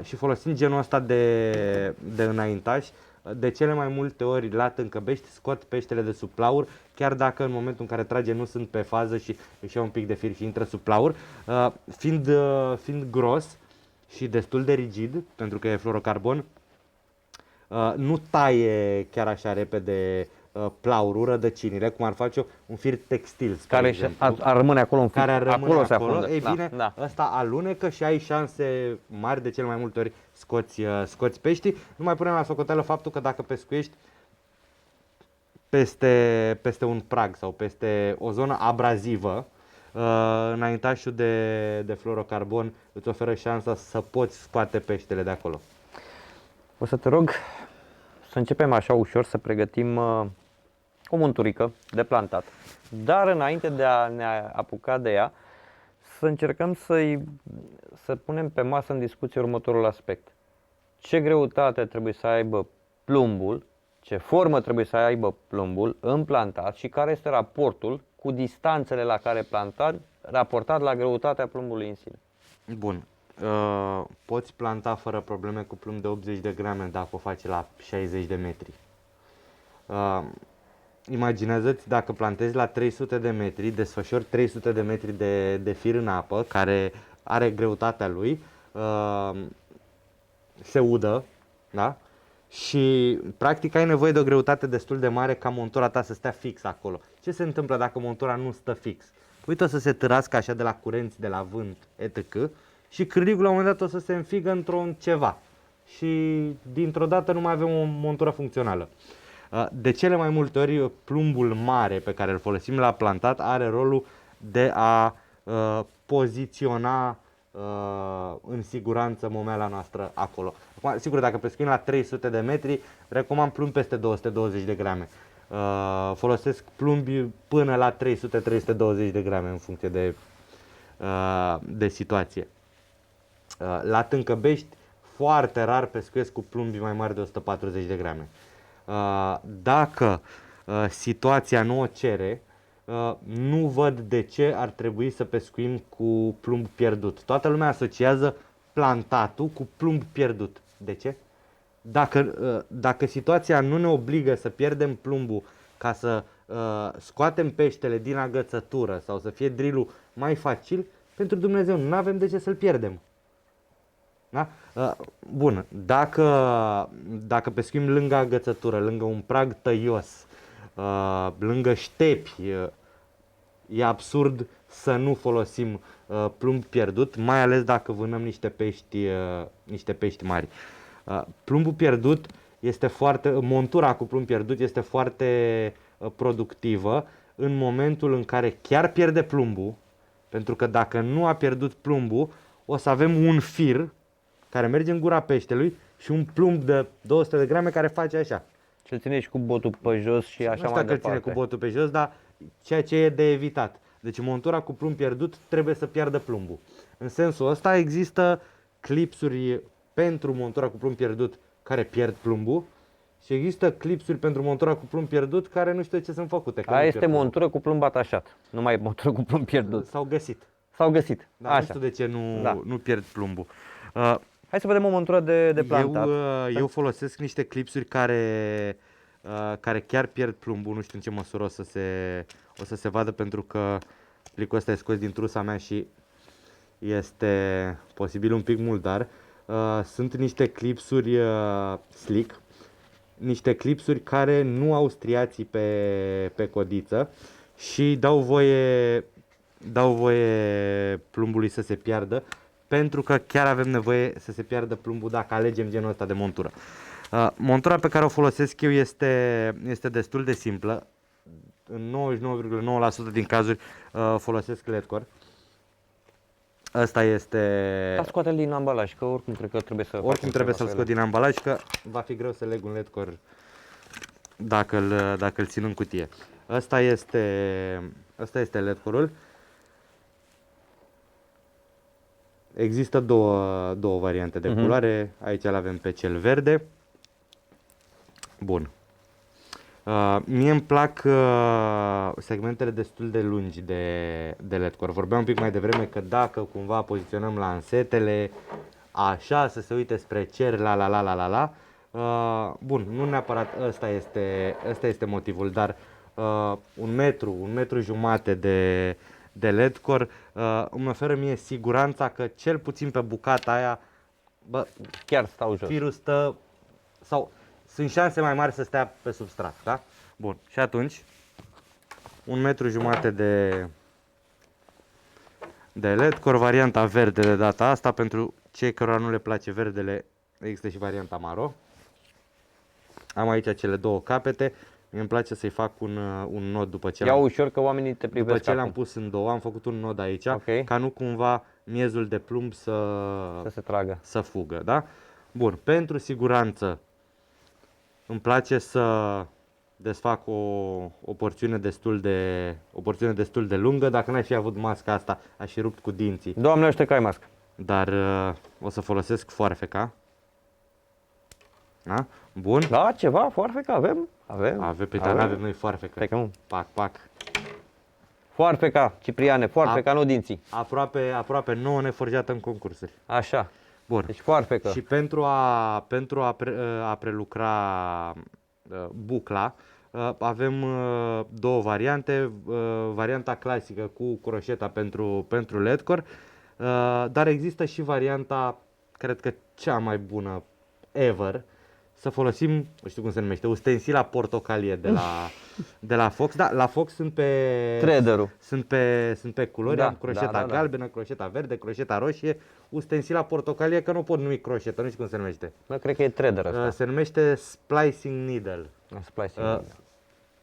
și folosind genul ăsta de înaintaș, de cele mai multe ori la tâncăbești scot peștele de sub plaur, chiar dacă în momentul în care trage nu sunt pe fază și își ia un pic de fir și intră sub plaur, fiind gros și destul de rigid, pentru că e fluorocarbon, nu taie chiar așa repede plaurul, rădăcinile, cum ar face un fir textil, Care ar rămâne acolo, care ar rămâne acolo se acolo. afundă. Ei bine, Da. ăsta alunecă și ai șanse mari, de cel mai multe ori scoți peștii. Nu mai punem la socoteală faptul că dacă pescuiești peste un prag sau peste o zonă abrazivă, înaintașul de fluorocarbon îți oferă șansa să poți scoate peștele de acolo. O să te rog să începem așa ușor să pregătim o monturică de plantat. Dar înainte de a ne apuca de ea, să încercăm să punem pe masă în discuție următorul aspect. Ce greutate trebuie să aibă plumbul, ce formă trebuie să aibă plumbul în plantat și care este raportul cu distanțele la care plantat, raportat la greutatea plumbului în sine. Bun. Poți planta fără probleme cu plumb de 80 de grame dacă o faci la 60 de metri. Imaginează-ți dacă plantezi la 300 de metri, desfășori 300 de metri de fir în apă, care are greutatea lui, se udă, da? Și practic ai nevoie de o greutate destul de mare ca montura ta să stea fix acolo. Ce se întâmplă dacă montura nu stă fix? Uite, o să se târască așa de la curenți, de la vânt, etc. Și cârligul la un moment dat o să se înfigă într-un ceva. Și dintr-o dată nu mai avem o montură funcțională. De cele mai multe ori, plumbul mare pe care îl folosim la plantat are rolul de a poziționa în siguranță momeala noastră acolo. Acum, sigur, dacă pescuim la 300 de metri, recomand plumb peste 220 de grame. Folosesc plumbi până la 300-320 de grame în funcție de situație. La Tâncăbești, foarte rar pescuiesc cu plumbi mai mari de 140 de grame. Dacă situația nu o cere, nu văd de ce ar trebui să pescuim cu plumb pierdut. Toată lumea asociază plantatul cu plumb pierdut. De ce? Dacă situația nu ne obligă să pierdem plumbul ca să scoatem peștele din agățătură sau să fie drillul mai facil, pentru Dumnezeu nu avem de ce să-l pierdem. Da? Bun, dacă pescuim lângă agățătură, lângă un prag tăios, lângă ștepi, e absurd să nu folosim plumb pierdut, mai ales dacă vânăm niște pești mari. Plumbul pierdut montura cu plumb pierdut este foarte productivă în momentul în care chiar pierde plumbul, pentru că dacă nu a pierdut plumbul, o să avem un fir care merge în gura peștelui și un plumb de 200 de grame care face așa. Și îl ține și cu botul pe jos și așa mai că îl departe. ține cu botul pe jos, dar ceea ce e de evitat. Deci montura cu plumb pierdut trebuie să piardă plumbul. În sensul ăsta există clipsuri pentru montura cu plumb pierdut care pierd plumbul și există clipsuri pentru montura cu plumb pierdut care nu știu de ce sunt făcute. Aia este montură cu plumb atașat, nu mai e montură cu plumb pierdut. S-au găsit. S-au găsit. Dar nu știu de ce nu pierd plumbul. Hai să vedem o montură de plantat. Eu folosesc niște clipsuri care chiar pierd plumbul, nu știu în ce măsură o să se vadă, pentru că plicul ăsta e scos din trusa mea și este posibil un pic murdar. Sunt niște clipsuri slick, niște clipsuri care nu au striații pe codiță și dau voie plumbului să se piardă, pentru că chiar avem nevoie să se piardă plumbul dacă alegem genul ăsta de montură. Montura pe care o folosesc eu este destul de simplă. În 99,9% din cazuri folosesc Ledcor. Asta este... Dar scoate-l din ambalaj, că oricum cred că trebuie să... Oricum trebuie să-l scot din ambalaj, că va fi greu să leg un Ledcor dacă îl țin în cutie. Asta este LED-core-ul. Există două variante de culoare. Aici îl avem pe cel verde. Bun. Mie îmi plac segmentele destul de lungi de LED-core. Vorbeam un pic mai devreme că dacă cumva poziționăm lansetele așa, să se uite spre cer, bun, nu neapărat ăsta este motivul, dar un metru jumate de LED-core îmi oferă mie siguranța că cel puțin pe bucata aia, bă, Chiar stau jos. firul stă sau sunt șanse mai mari să stea pe substrat, da? Bun, și atunci un metru jumate de LED-core, varianta verde de data asta, pentru cei cărora nu le place verdele, există și varianta maro. Am aici cele două capete, mi-mi place să-i fac un nod după ce Ia ușor că oamenii te după privesc ce le-am acum. pus în două, am făcut un nod aici, Ok. ca nu cumva miezul de plumb Să se tragă. să fugă, da? Bun, pentru siguranță îmi place să desfac o porțiune destul de lungă. Dacă n-aș fi avut masca asta, aș fi rupt cu dinții. Doamne, ăștia că ai mască. Dar o să folosesc foarfeca. Da? Bun. Da, ceva, foarfecă avem? Avem. Avem noi foarfecă. Stai că nu. Pac, pac. Foarfeca, Cipriane, foarfeca, nu dinții. Aproape nouă neforjată în concursuri. Așa. Bun. Deci foarfecă. Și pentru a prelucra bucla, avem două variante. Varianta clasică cu croșeta pentru LED-core, dar există și varianta, cred că cea mai bună ever, să folosim, nu știu cum se numește, ustensila portocalie de la Fox. Da, la Fox sunt pe Threader-ul. sunt pe culori, Da, am croșeta da. galbenă, croșeta verde, croșeta roșie, ustensila portocalie, că nu pot numi croșetă, nu știu cum se numește. Bă, cred că e Threader ăsta. Se numește splicing needle. Splicing.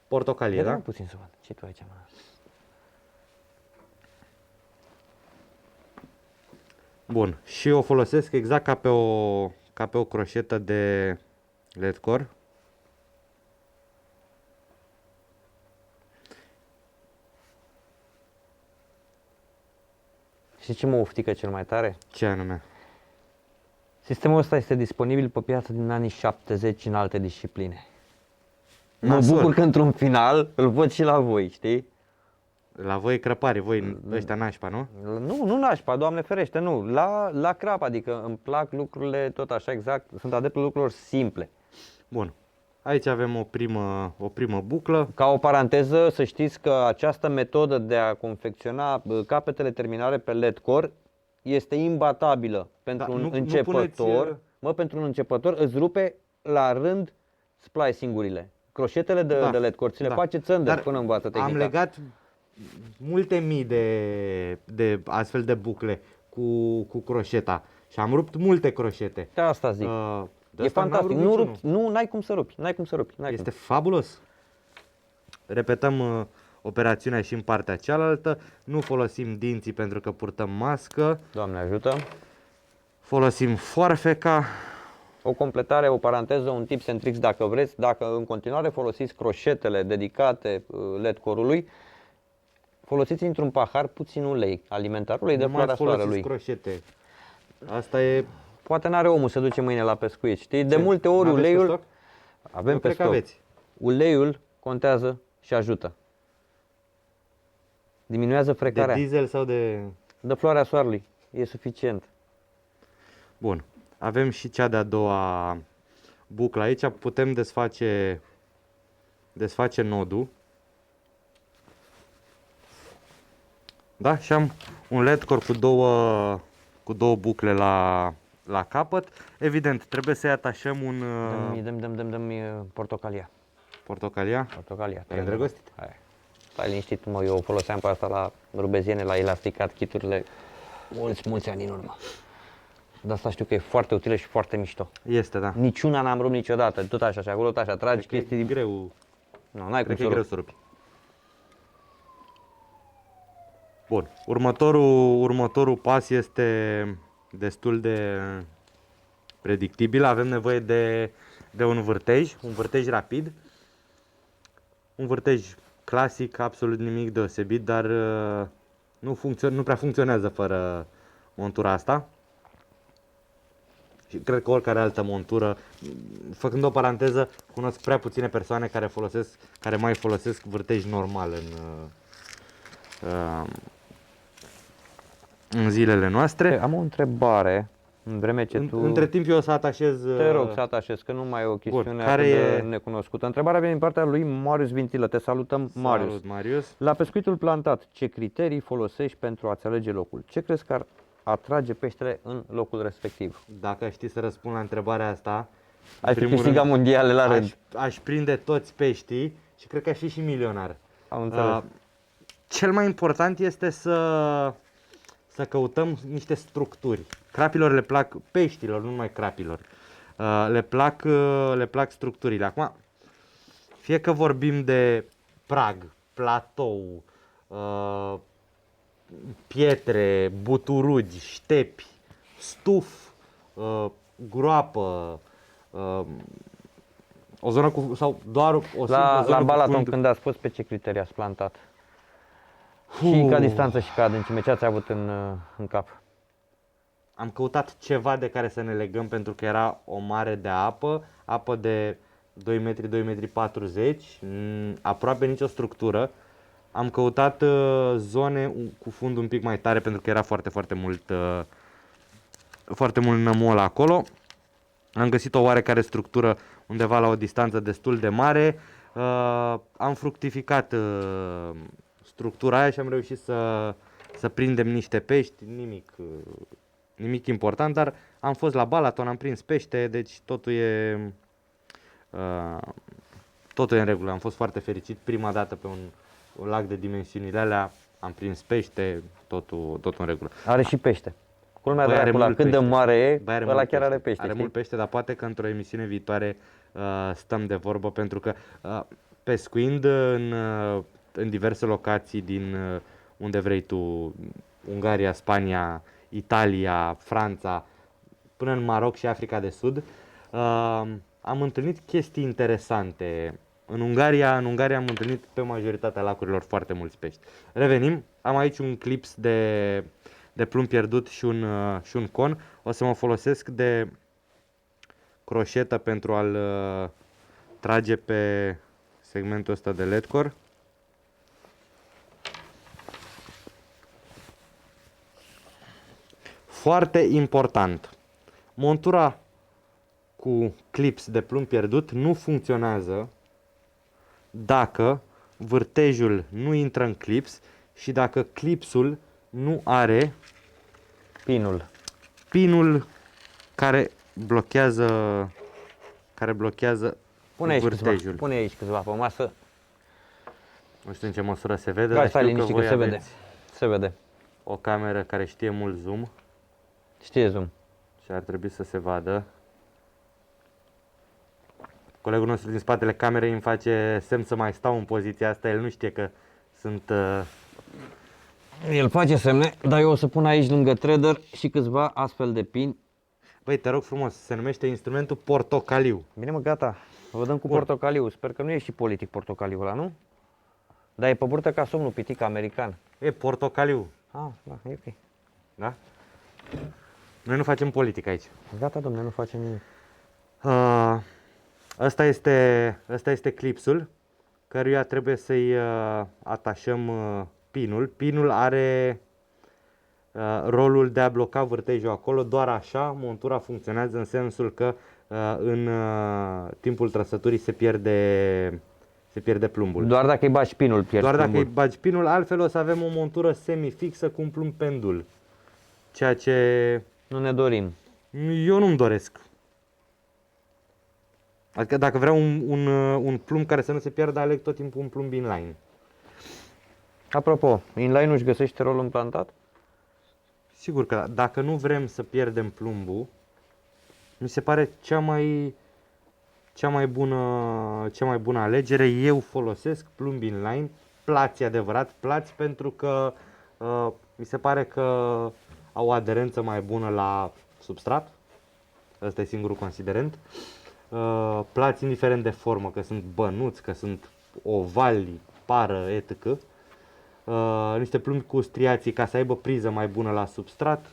Portocalie, da? Puțin să văd. Ce tu aici, mă? Bun. Și o folosesc exact ca pe o croșetă de LED-core. Și ce mă oftică cel mai tare? Ce anume? Sistemul ăsta este disponibil pe piață din anii 70 în alte discipline. Mă Nasol. bucur că într-un final îl văd și la voi, știi? La voi crăpari, voi ăștia nașpa, nu? Nu nașpa, Doamne ferește, nu. La crap, adică îmi plac lucrurile tot așa exact, sunt adeptul lucrurilor simple. Bun. Aici avem o primă buclă. Ca o paranteză, să știți că această metodă de a confecționa capetele terminale pe LED core este imbatabilă pentru Da, un nu începător. puneți- Pentru un începător îți rupe la rând splicingurile. Croșetele de LED core ți le face țândă Dar până învață tehnica. am legat multe mii de astfel de bucle cu croșeta și am rupt multe croșete. De asta zic. De E asta n-am fantastic. rupt Nu niciunul. rupi, n-ai cum să rupi. N-ai cum să rupi. N-ai Este cum. fabulos. Repetăm operațiunea și în partea cealaltă. Nu folosim dinții pentru că purtăm mască. Doamne ajută. Folosim foarfeca. O completare, o paranteză, un tips and tricks dacă vreți. Dacă în continuare folosiți croșetele dedicate LED core-ului, folosiți într-un pahar puțin ulei alimentar, ulei de Nu mai floarea folosiți soarelui. croșete. Asta e... Poate n-are omul să duce mâine la pescuit, știi? De Ce? multe ori N-aveți pe uleiul... stoc? Avem Eu pe cred că stoc. aveți. Uleiul contează și ajută. Diminuează De frecarea. diesel sau de... De floarea soarelui. E suficient. Bun. Avem și cea de-a doua buclă aici. Putem desface nodul. Da? Și am un LED core cu două bucle la capăt. Evident, trebuie să-i atașăm un Dăm portocalia. portocalia. Portocalia. Te-ai îndrăgostit? Hai. Stai liniștit, mă, eu foloseam pe asta la rubeziene, la elasticat kiturile mulți ani în urmă. De asta știu că e foarte utilă și foarte mișto. Este, da. Niciuna n-am rupt niciodată, tot așa și acolo, tot așa, tragi Cred că chestii... e greu. Nu, n-ai cum Cred că să e greu rupi. să rupi. Bun. Următorul pas este destul de predictibil. Avem nevoie de un vârtej rapid. un vârtej clasic, absolut nimic deosebit, dar nu prea funcționează fără montura asta. Și cred că oricare altă montură, făcând o paranteză, cunosc prea puține persoane care mai folosesc vârtej normal în zilele noastre. Am o întrebare, în vreme ce tu... Între timp eu o să atașez... Te rog să atașezi, că nu mai e o chestiune care atât de e- necunoscută. Întrebarea vine din partea lui Marius Vintilă. Te salutăm, Marius. Salut, Marius. La pescuitul plantat, ce criterii folosești pentru a-ți alege locul? Ce crezi că ar atrage peștele în locul respectiv? Dacă știi să răspund la întrebarea asta, Ai fi primul câștigat rând, mondiale la rând. aș prinde toți peștii și cred că aș fi și milionar. Am înțeles. Cel mai important este să căutăm niște structuri. Crapilor le plac, peștilor, nu numai crapilor, le plac structurile. Acum, fie că vorbim de prag, platou, pietre, buturugi, ștepi, stuf, groapă, o zonă cu, sau doar o simplă zonă La cu Balaton, fund. când ați fost, pe ce criterii ați plantat? Și ca distanță și ca adâncime, ce ați avut în cap? Am căutat ceva de care să ne legăm pentru că era o mare de apă de 2 metri, 2 metri 40, aproape nicio structură. Am căutat zone cu fund un pic mai tare pentru că era foarte mult nămol acolo. Am găsit o oarecare structură undeva la o distanță destul de mare. Am fructificat structura aia și am reușit să prindem niște pești, nimic important, dar am fost la Balaton, am prins pește, deci totul e în regulă. Am fost foarte fericit, prima dată pe un lac de dimensiunile alea, am prins pește, totul în regulă. Are și pește. Culmea Băi, de are acolo, mult cât de pește. mare e, Băi, are ăla mult chiar are pește. Are știi? mult pește, dar poate că într-o emisiune viitoare stăm de vorbă, pentru că pescuind în diverse locații din unde vrei tu, Ungaria, Spania, Italia, Franța, până în Maroc și Africa de Sud, am întâlnit chestii interesante. În Ungaria am întâlnit pe majoritatea lacurilor foarte mulți pești. Revenim, am aici un clips de plumb pierdut și un con. O să mă folosesc de croșetă pentru a-l trage pe segmentul ăsta de ledcor. Foarte important, montura cu clips de plumb pierdut nu funcționează dacă vârtejul nu intră în clips și dacă clipsul nu are pinul care blochează vârtejul. Pune aici câțiva pe masă. Nu știu în ce măsură se vede, Hai, dar stai știu că liniștit că voi se vede. aveți Se vede. o cameră care știe mult zoom Știe zoom. și ar trebui să se vadă. Colegul nostru din spatele camerei îmi face semn să mai stau în poziția asta, el nu știe că sunt... El face semne, dar eu o să pun aici lângă trader și câțiva astfel de pini. Băi, te rog frumos, se numește instrumentul portocaliu. Bine mă, gata. Vă dăm cu Bun. portocaliu. Sper că nu e și politic portocaliul ăla, nu? Dar e pe burtă ca somnul pitic american. E portocaliu, Ah, da, e ok. da? Noi nu facem politică aici. Gata, domne, nu facem nimic. Ăsta este clipsul căruia trebuie să-i atașăm pinul. Pinul are rolul de a bloca vârtejul acolo, doar așa montura funcționează, în sensul că în timpul trăsăturii se pierde plumbul. Doar dacă îi bagi pinul, pierzi Doar dacă îi plumbul. bagi pinul, altfel o să avem o montură semifixă cu un plumb pendul. Ceea ce Nu ne dorim. eu nu-mi doresc. Adică dacă vreau un plumb care să nu se pierdă, aleg tot timpul un plumb inline. Apropo, inline-ul își găsește rolul implantat? Sigur că dacă nu vrem să pierdem plumbul, mi se pare cea mai bună alegere. Eu folosesc plumb inline, plați adevărat, plați pentru că mi se pare că au o aderență mai bună la substrat. Ăsta e singurul considerent. Plați indiferent de formă, că sunt bănuți, că sunt ovali, pară, etc. Niște plumbi cu striații ca să aibă priză mai bună la substrat.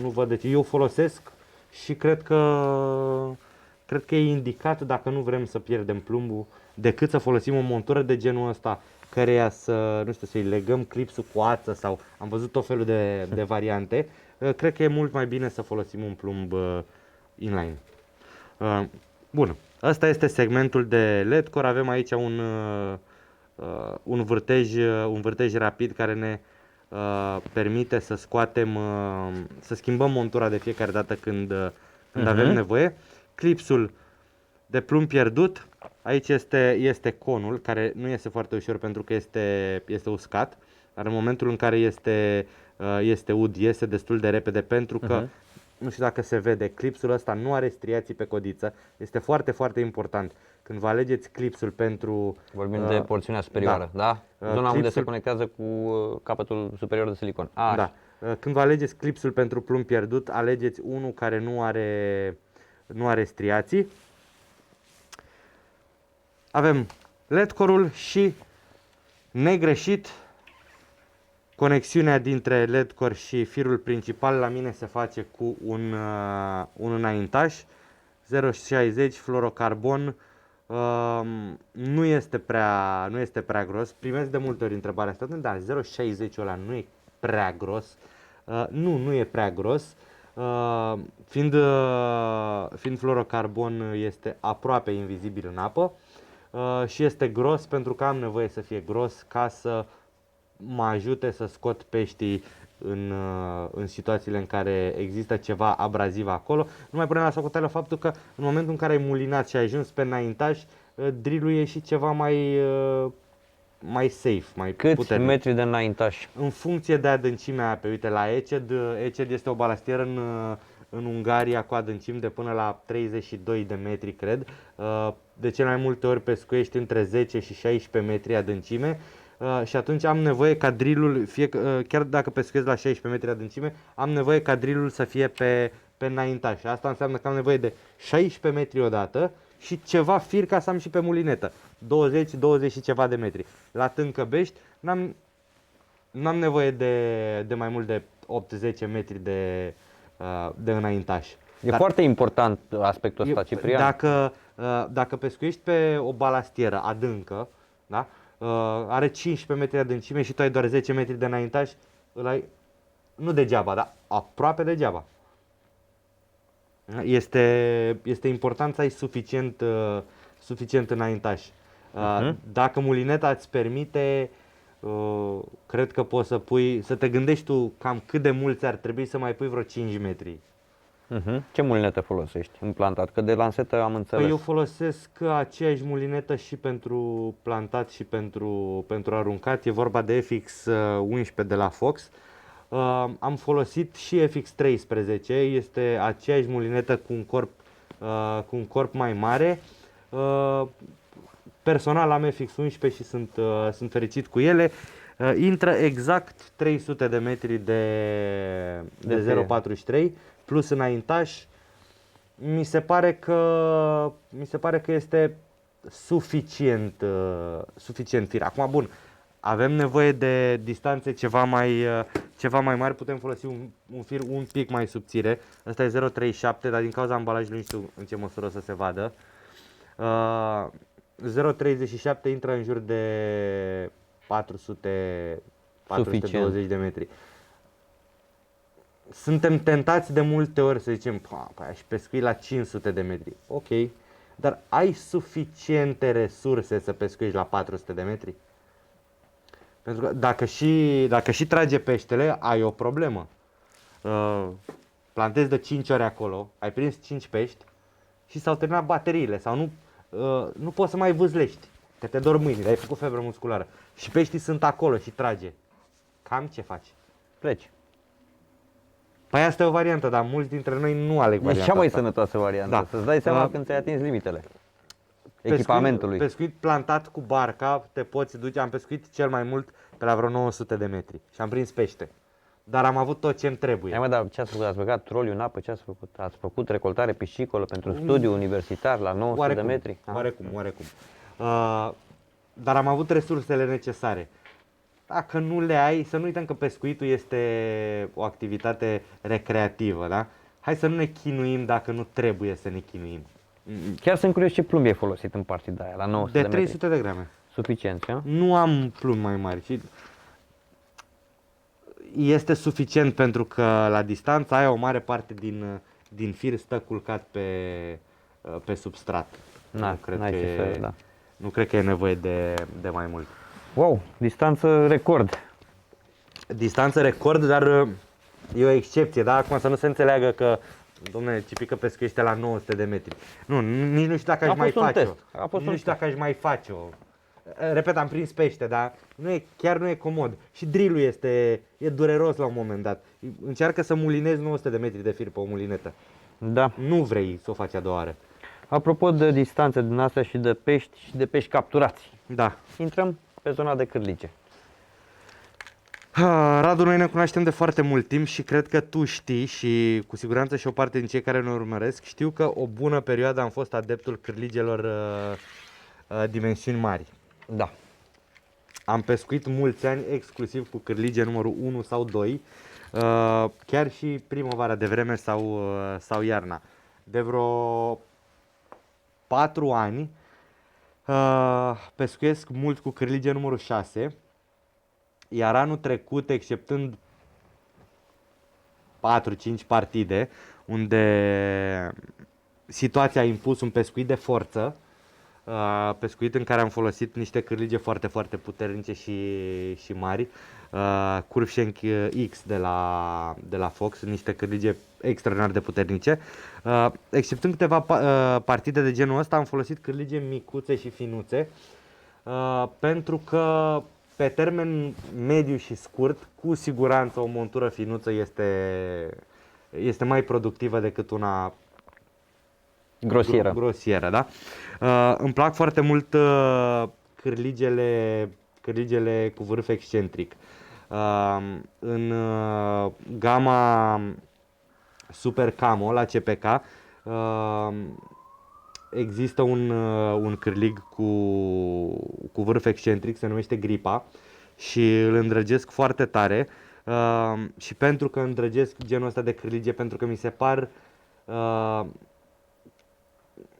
Nu văd de ce. Eu folosesc și cred că e indicat, dacă nu vrem să pierdem plumbul, decât să folosim o montură de genul ăsta, căreia să-i legăm clipsul cu ață sau am văzut tot felul de variante. Cred că e mult mai bine să folosim un plumb inline. Bun, ăsta este segmentul de LED core. Avem aici un vârtej rapid care ne permite să scoatem, să schimbăm montura de fiecare dată când avem nevoie. Clipsul de plumb pierdut, aici este conul, care nu este foarte ușor pentru că este uscat, dar în momentul în care este ud, iese destul de repede pentru că, nu știu dacă se vede, clipsul ăsta nu are striații pe codiță, este foarte, foarte important. Când vă alegeți clipsul pentru... Vorbim de porțiunea superioară, da? Zona unde se conectează cu capătul superior de silicon. Da. Când vă alegeți clipsul pentru plumb pierdut, alegeți unul care nu are striații. Avem LED core-ul și, negreșit, conexiunea dintre LED core și firul principal la mine se face cu un înaintaș 0,60 fluorocarbon. Nu este prea gros. Primesc de multe ori întrebarea asta, dar 0,60 ăla nu e prea gros. Nu e prea gros. Fiind fluorocarbon, este aproape invizibil în apă și este gros pentru că am nevoie să fie gros ca să mă ajute să scot peștii în situațiile în care există ceva abraziv acolo. Nu mai punem la socoteală faptul că în momentul în care ai mulinat și ai ajuns pe înaintaș, drill-ul e și ceva mai safe, mai Câți puternic. metri de înaintaș? În funcție de adâncimea apei. Uite, la Eced este o balastieră în Ungaria cu adâncimi de până la 32 de metri, cred. De cele mai multe ori pescuiești între 10 și 16 metri adâncime. Și atunci am nevoie ca drill-ul, chiar dacă pescuiesc la 16 metri adâncime, am nevoie ca drill-ul să fie pe înaintaș. Și asta înseamnă că am nevoie de 16 metri odată și ceva fir ca să am și pe mulinetă. 20 și ceva de metri. La Tâncăbești n-am nevoie de mai mult de 8-10 metri de înaintaș. E foarte important aspectul ăsta, Ciprian. Dacă pescuiești pe o balastieră adâncă, da? Are 15 metri adâncime și tu ai doar 10 metri de înaintaș, îl ai, nu degeaba, dar aproape degeaba. Este important să ai suficient înaintaș. Dacă mulineta îți permite, cred că poți să te gândești tu cam cât de mulți ar trebui să mai pui vreo 5 metri. Ce mulinetă folosești în plantat? Că de lansetă am înțeles. Păi eu folosesc aceeași mulinetă și pentru plantat și pentru aruncat. E vorba de FX11 de la Fox. Am folosit și FX13, este aceeași mulinetă cu un corp mai mare. Personal am FX11 și sunt fericit cu ele. Intră exact 300 de metri de 0,43 plus înaintaș. Mi se pare că este suficient fir. Acum, bun, avem nevoie de distanțe ceva mai mari, putem folosi un fir un pic mai subțire. Asta e 0,37, dar din cauza ambalajului nu știu în ce măsură o să se vadă. 0,37 intră în jur de 420 de metri. Suntem tentați de multe ori să zicem, păi aș pescui la 500 de metri. Ok, dar ai suficiente resurse să pescuiești la 400 de metri? Pentru că dacă și trage peștele, ai o problemă. Plantezi de 5 ori acolo, ai prins 5 pești și s-au terminat bateriile sau nu poți să mai vâzlești, că te dor mâinile, ai făcut febră musculară și peștii sunt acolo și trage. Cam ce faci? Pleci. Păi asta e o variantă, dar mulți dintre noi nu aleg varianta E cea mai asta. sănătoasă variantă, Da. să-ți dai seama când ți-ai atins limitele echipamentului. Pescuit plantat cu barca, te poți duce, am pescuit cel mai mult pe la vreo 900 de metri și am prins pește. Dar am avut tot ce-mi trebuie. Hai dar ce ați făcut? Ați băgat troliu în apă? Ce ați făcut? Ați făcut recoltare piscicolă pentru studiu universitar la 900 de metri? Oarecum. dar am avut resursele necesare. Dacă nu le ai, să nu uităm că pescuitul este o activitate recreativă, da? Hai să nu ne chinuim dacă nu trebuie să ne chinuim. Chiar sunt curios ce plumb e folosit în partida aia, la 900 De de metri. 300 de grame. Suficient, a? Nu am plumbi mai mari. Și este suficient pentru că la distanța aia o mare parte din fir stă culcat pe substrat. N-ai ce să, da. Nu cred că e nevoie de mai mult. Wow, distanță record. Distanță record, dar e o excepție, da? Acum să nu se înțeleagă că, dom'le, Cipică pescuiește la 900 de metri. Nu, nici nu știu dacă aș mai face-o. Nici nu știu dacă aș mai face-o. Repet, am prins pește, dar chiar nu e comod. Și drill-ul e dureros la un moment dat. Încearcă să mulinezi 900 de metri de fir pe o mulinetă. Da. Nu vrei să o faci a doua oară. Apropo de distanțe din astea și de pești capturați, Da. intrăm pe zona de cârlige. Radu, noi ne cunoaștem de foarte mult timp și cred că tu știi și cu siguranță și o parte din cei care ne urmăresc știu că o bună perioadă am fost adeptul cârligelor dimensiuni mari. Da. Am pescuit mulți ani exclusiv cu cârlige numărul 1 sau 2, chiar și primăvara de vreme sau iarna. De vreo 4 ani pescuiesc mult cu cârlige numărul 6, iar anul trecut, exceptând 4-5 partide, unde situația a impus un pescuit de forță, pescuit în care am folosit niște cârlige foarte, foarte puternice și mari, Curvshank X de la Fox, niște cârlige extraordinar de puternice. Exceptând câteva partide de genul ăsta, am folosit cârlige micuțe și finuțe, pentru că pe termen mediu și scurt, cu siguranță o montură finuță este mai productivă decât una grosieră, da? Îmi plac foarte mult cârligele cu vârf excentric. În gama Super Camo la CPK există un cârlig cu vârf excentric, se numește Gripa și îl îndrăgesc foarte tare. Și pentru că îndrăgesc genul ăsta de cârlige, pentru că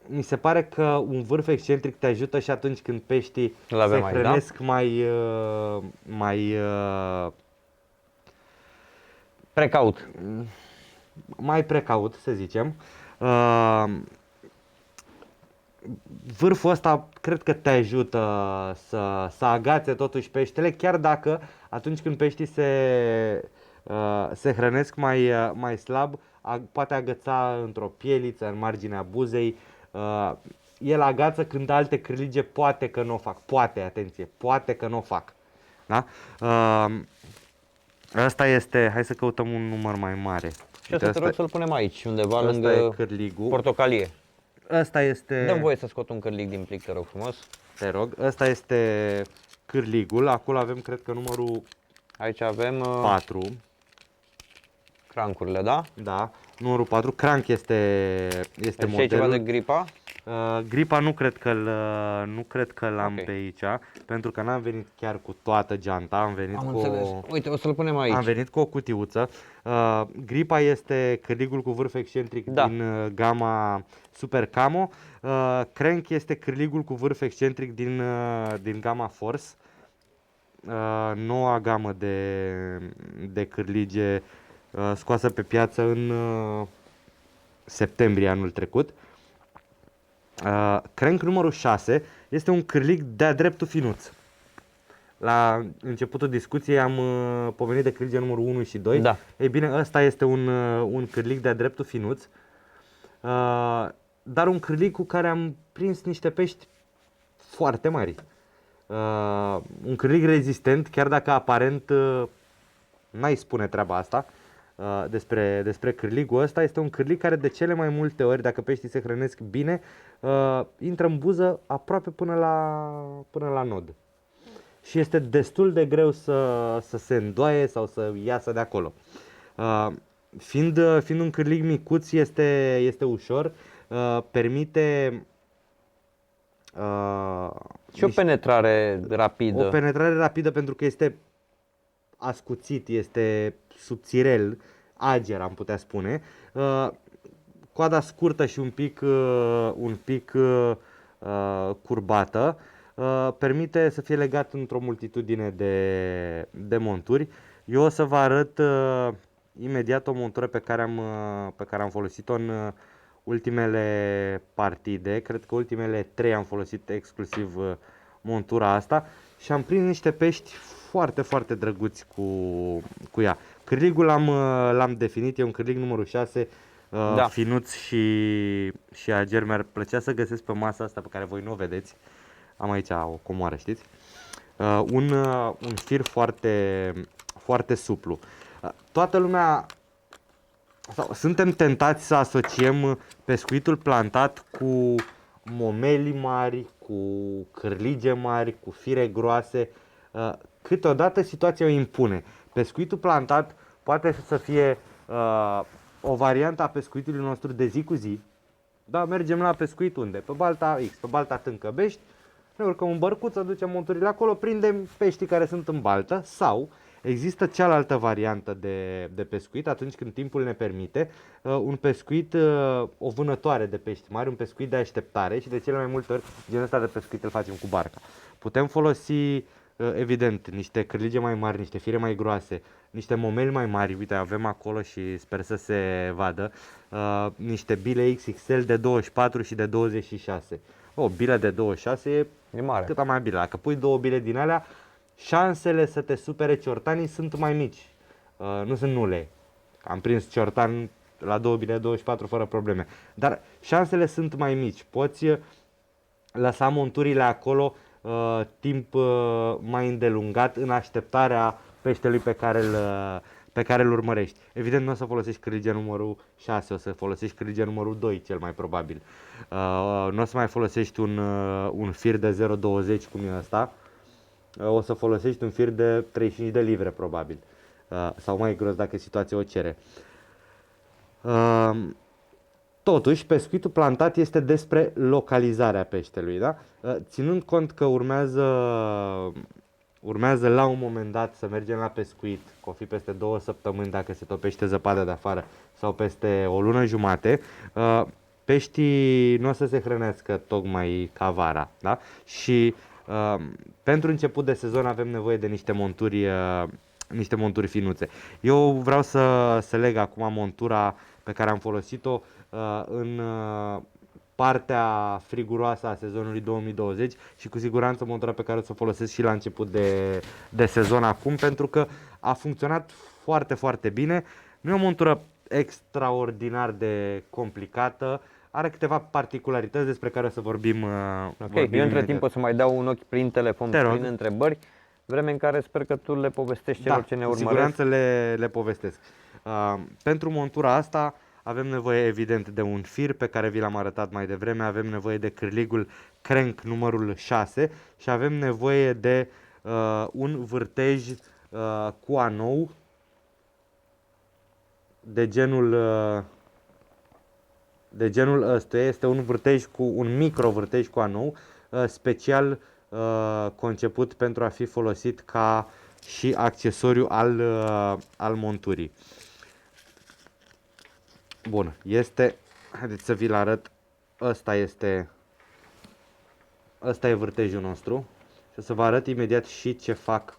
mi se pare că un vârf excentric te ajută și atunci când peștii se hrănesc mai precaut. Mai precaut, să zicem. Vârful ăsta cred că te ajută să agațe totuși peștele, chiar dacă atunci când peștii se hrănesc mai slab, poate agăța într-o pieliță, în marginea buzei. El agață când alte cârlige poate că nu o fac. Poate că nu o fac. Da? Asta este, hai să căutăm un număr mai mare. Și o să te rog să-l punem aici, undeva asta lângă e cârligul. portocalie. Asta este... Dă-mi voie să scot un cârlig din plic, te rog frumos. Te rog, ăsta este cârligul, acolo avem cred că numărul Aici avem 4. Crancurile, da? Da, numărul 4, crank este modelul. Și ceva de Gripa? Gripa nu cred că l-am pe aici, pentru că n-am venit chiar cu toată geanta, am venit Uite, o să-l punem aici. Am venit cu o cutiuță. Gripa este cârligul cu vârf excentric din gama Super Camo. Crank este cârligul cu vârf excentric din gama Force. Noua gamă de cârlige scoasă pe piață în septembrie anul trecut. Crank numărul 6 este un cârlig de-a dreptul finuț. La începutul discuției am pomenit de cârlige numărul 1 și 2. Da. Ei bine, ăsta este un cârlig de-a dreptul finuț, dar un cârlig cu care am prins niște pești foarte mari. Un cârlig rezistent, chiar dacă aparent n-ai spune treaba asta despre cârligul ăsta. Este un cârlig care de cele mai multe ori, dacă peștii se hrănesc bine, intră în buză aproape până la nod. Și este destul de greu să se îndoaie sau să iasă de acolo. Fiind un cârlig micuț, este ușor, permite Și o penetrare rapidă. O penetrare rapidă pentru că este ascuțit, este subțirel, ager am putea spune. Coada scurtă și un pic curbată permite să fie legat într-o multitudine de monturi. Eu o să vă arăt imediat o montură pe care am folosit-o în ultimele partide. Cred că ultimele 3 am folosit exclusiv montura asta și am prins niște pești foarte, foarte drăguți cu ea. Cârligul l-am definit, e un cârlig numărul 6, Da. finuț și ager. Mi-ar plăcea să găsesc pe masa asta pe care voi nu o vedeți. Am aici o comoară, știți? Un fir foarte, foarte suplu. Toată lumea, sau suntem tentați să asociem pescuitul plantat cu momeli mari, cu cârlige mari, cu fire groase. Câteodată situația o impune. Pescuitul plantat poate să fie o variantă a pescuitului nostru de zi cu zi. Da, mergem la pescuit unde? Pe Balta X, pe Balta Tâncăbești, ne urcăm în bărcuță, ducem monturile acolo, prindem peștii care sunt în baltă sau există cealaltă variantă de pescuit atunci când timpul ne permite, un pescuit, o vânătoare de pești mari, un pescuit de așteptare și de cele mai multe ori genul ăsta de pescuit îl facem cu barca. Putem folosi evident niște cârlige mai mari, niște fire mai groase, niște momeli mai mari, uite avem acolo și sper să se vadă, niște bile XXL de 24 și de 26. O bilă de 26 E mare. cât mai bile. Dacă pui 2 bile din alea, șansele să te supere ciortanii sunt mai mici. Nu sunt nule. Am prins ciortan la 2 bile 24 fără probleme. Dar șansele sunt mai mici. Poți lăsa monturile acolo timp mai îndelungat în așteptarea peștelui pe care îl urmărești. Evident nu o să folosești cârlige numărul 6, o să folosești cârlige numărul 2 cel mai probabil. Nu o să mai folosești un fir de 0,20 cum e ăsta. O să folosești un fir de 35 de livre probabil. Sau mai gros dacă situația o cere. Totuși, pescuitul plantat este despre localizarea peștelui, da? Ținând cont că urmează la un moment dat să mergem la pescuit, că o fi peste 2 săptămâni dacă se topește zăpada de afară sau peste o lună jumate, peștii nu o să se hrănească tocmai ca vara, da? Și pentru început de sezon avem nevoie de niște monturi finuțe. Eu vreau să leg acum montura pe care am folosit-o în partea friguroasă a sezonului 2020 și cu siguranță montura pe care o să o folosesc și la început de sezon acum, pentru că a funcționat foarte, foarte bine. Nu e o montură extraordinar de complicată, are câteva particularități despre care o să vorbim. Ok, eu între timp o să mai dau un ochi prin telefon, Te rog. prin întrebări, vreme în care sper că tu le povestești celor ce ne cu urmăresc. siguranță le povestesc. Pentru montura asta avem nevoie evident de un fir pe care vi l-am arătat mai devreme, avem nevoie de cârligul crank numărul 6 și avem nevoie de un vârtej cu anou de genul ăsta. Este un vârtej un micro vârtej cu anou special conceput pentru a fi folosit ca și accesoriu al monturii. Bun, haideți să vi-l arăt, ăsta e vârtejul nostru și o să vă arăt imediat și ce fac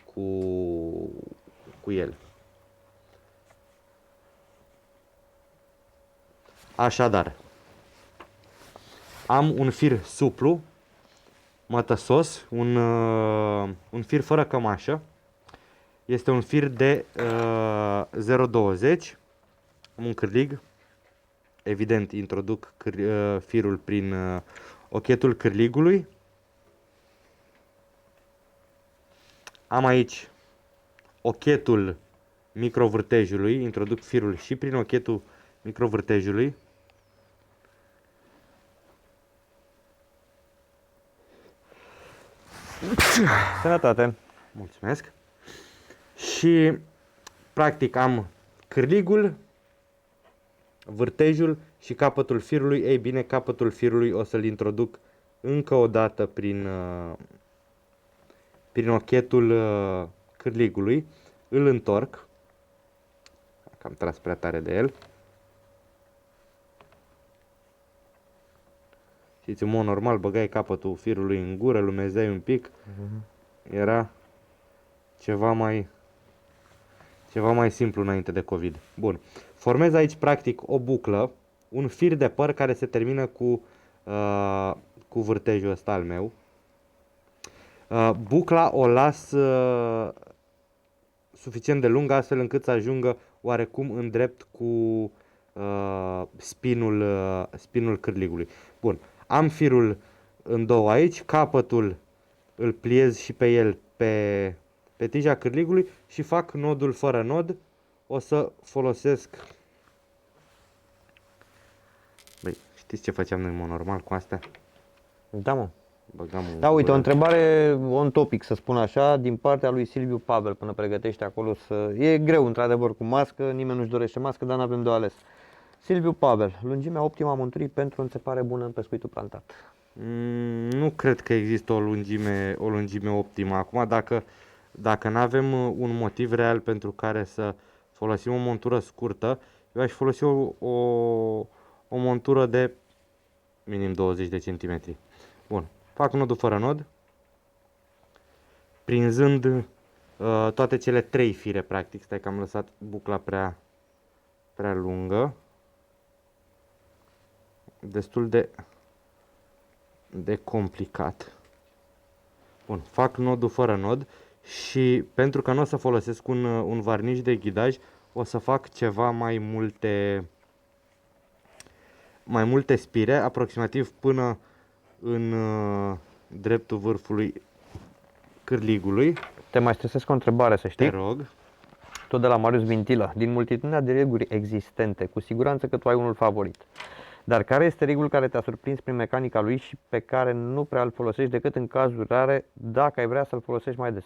cu el. Așadar, am un fir suplu, mătăsos, un fir fără cămașă, este un fir de 0,20, am un cârlig. Evident, introduc firul prin ochetul cârligului. Am aici ochetul microvârtejului, introduc firul și prin ochetul microvârtejului. Sănătate! Mulțumesc! Și practic am cârligul, vârtejul și capătul firului. Ei bine, capătul firului o să-l introduc încă o dată prin ochetul cârligului, îl întorc, că am tras prea tare de el. Știți, în mod normal, băgai capătul firului în gură, lumezeai un pic, era ceva mai simplu înainte de COVID. Bun. Formez aici practic o buclă, un fir de păr care se termină cu vârtejul ăsta al meu. Bucla o las suficient de lungă astfel încât să ajungă oarecum în drept cu spinul cârligului. Bun. Am firul în două aici, capătul îl pliez și pe el pe tija cârligului și fac nodul fără nod. O să folosesc... Băi, știți ce făceam noi în mod normal cu astea? Da, mă. Băgam Da, uite, o întrebare on topic, să spun așa, din partea lui Silviu Pavel, până pregătește acolo să... E greu, într-adevăr, cu mască, nimeni nu-și dorește mască, dar n-avem de ales. Silviu Pavel, lungimea optimă a monturii pentru o înțepare bună în pescuitul plantat. Nu cred că există o lungime optimă. Acum, dacă nu avem un motiv real pentru care să folosim o montură scurtă, eu aș folosi o montură de minim 20 de centimetri. Bun. Fac nodul fără nod, prinzând toate cele 3 fire, practic. Stai că am lăsat bucla prea lungă. Destul de complicat. Bun, fac nodul fără nod și pentru că nu o să folosesc un varniș de ghidaj, o să fac ceva mai multe spire, aproximativ până în dreptul vârfului cârligului. Te mai stresesc o întrebare, să știi? Te rog. Tot de la Marius Vintilă. Din multitudinea de reguli existente, cu siguranță că tu ai unul favorit. Dar care este regul care te-a surprins prin mecanica lui și pe care nu prea îl folosești decât în cazuri rare, dacă ai vrea să-l folosești mai des?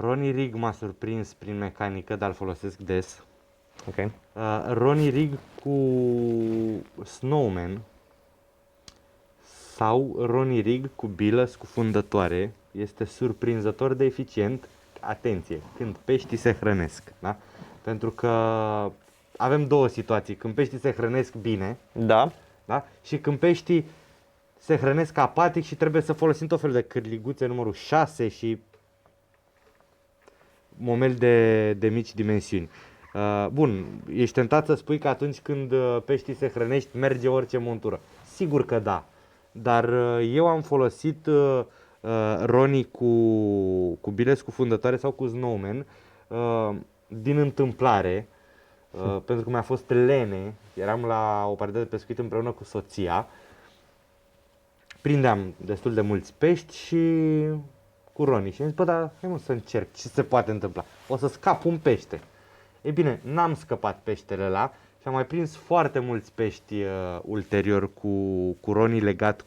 Ronnie Rig m-a surprins prin mecanică, dar îl folosesc des. Ok. Ronnie Rig cu Snowman sau Ronnie Rig cu bilă scufundătoare este surprinzător de eficient. Atenție, când peștii se hrănesc, da? Pentru că avem două situații, când peștii se hrănesc bine, Da. da? Și când peștii se hrănesc apatic și trebuie să folosim tot felul de cârliguțe numărul 6 și momeli de mici dimensiuni. Bun, ești tentat să spui că atunci când peștii se hrănești merge orice montură. Sigur că da, dar eu am folosit Ronnie cu bile scufundătoare sau cu Snowman din întâmplare, pentru că mi-a fost lene, eram la o partidă de pescuit împreună cu soția, prindeam destul de mulți pești și cu Ronnie și am zis, bă, dar hai mă să încerc, ce se poate întâmpla, o să scap un pește. Ei bine, n-am scăpat peștele ăla și am mai prins foarte mulți pești ulterior cu Ronnie legat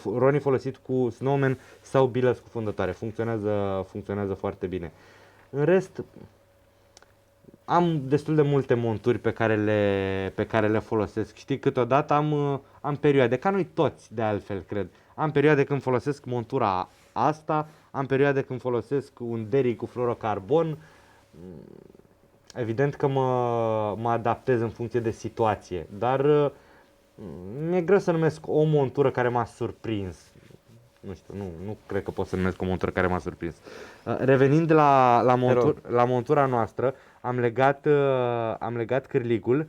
Ronnie folosit cu Snowman sau bilă scufundătoare, funcționează foarte bine. În rest, am destul de multe monturi pe care le folosesc. Știi, câteodată am perioade, ca noi toți de altfel, cred. Am perioade când folosesc montura asta, am perioade când folosesc un derry cu fluorocarbon. Evident că mă adaptez în funcție de situație, dar mi-e greu să numesc o montură care m-a surprins. Nu știu, nu cred că pot să numesc o montură care m-a surprins. Revenind la montura noastră, am legat cârligul.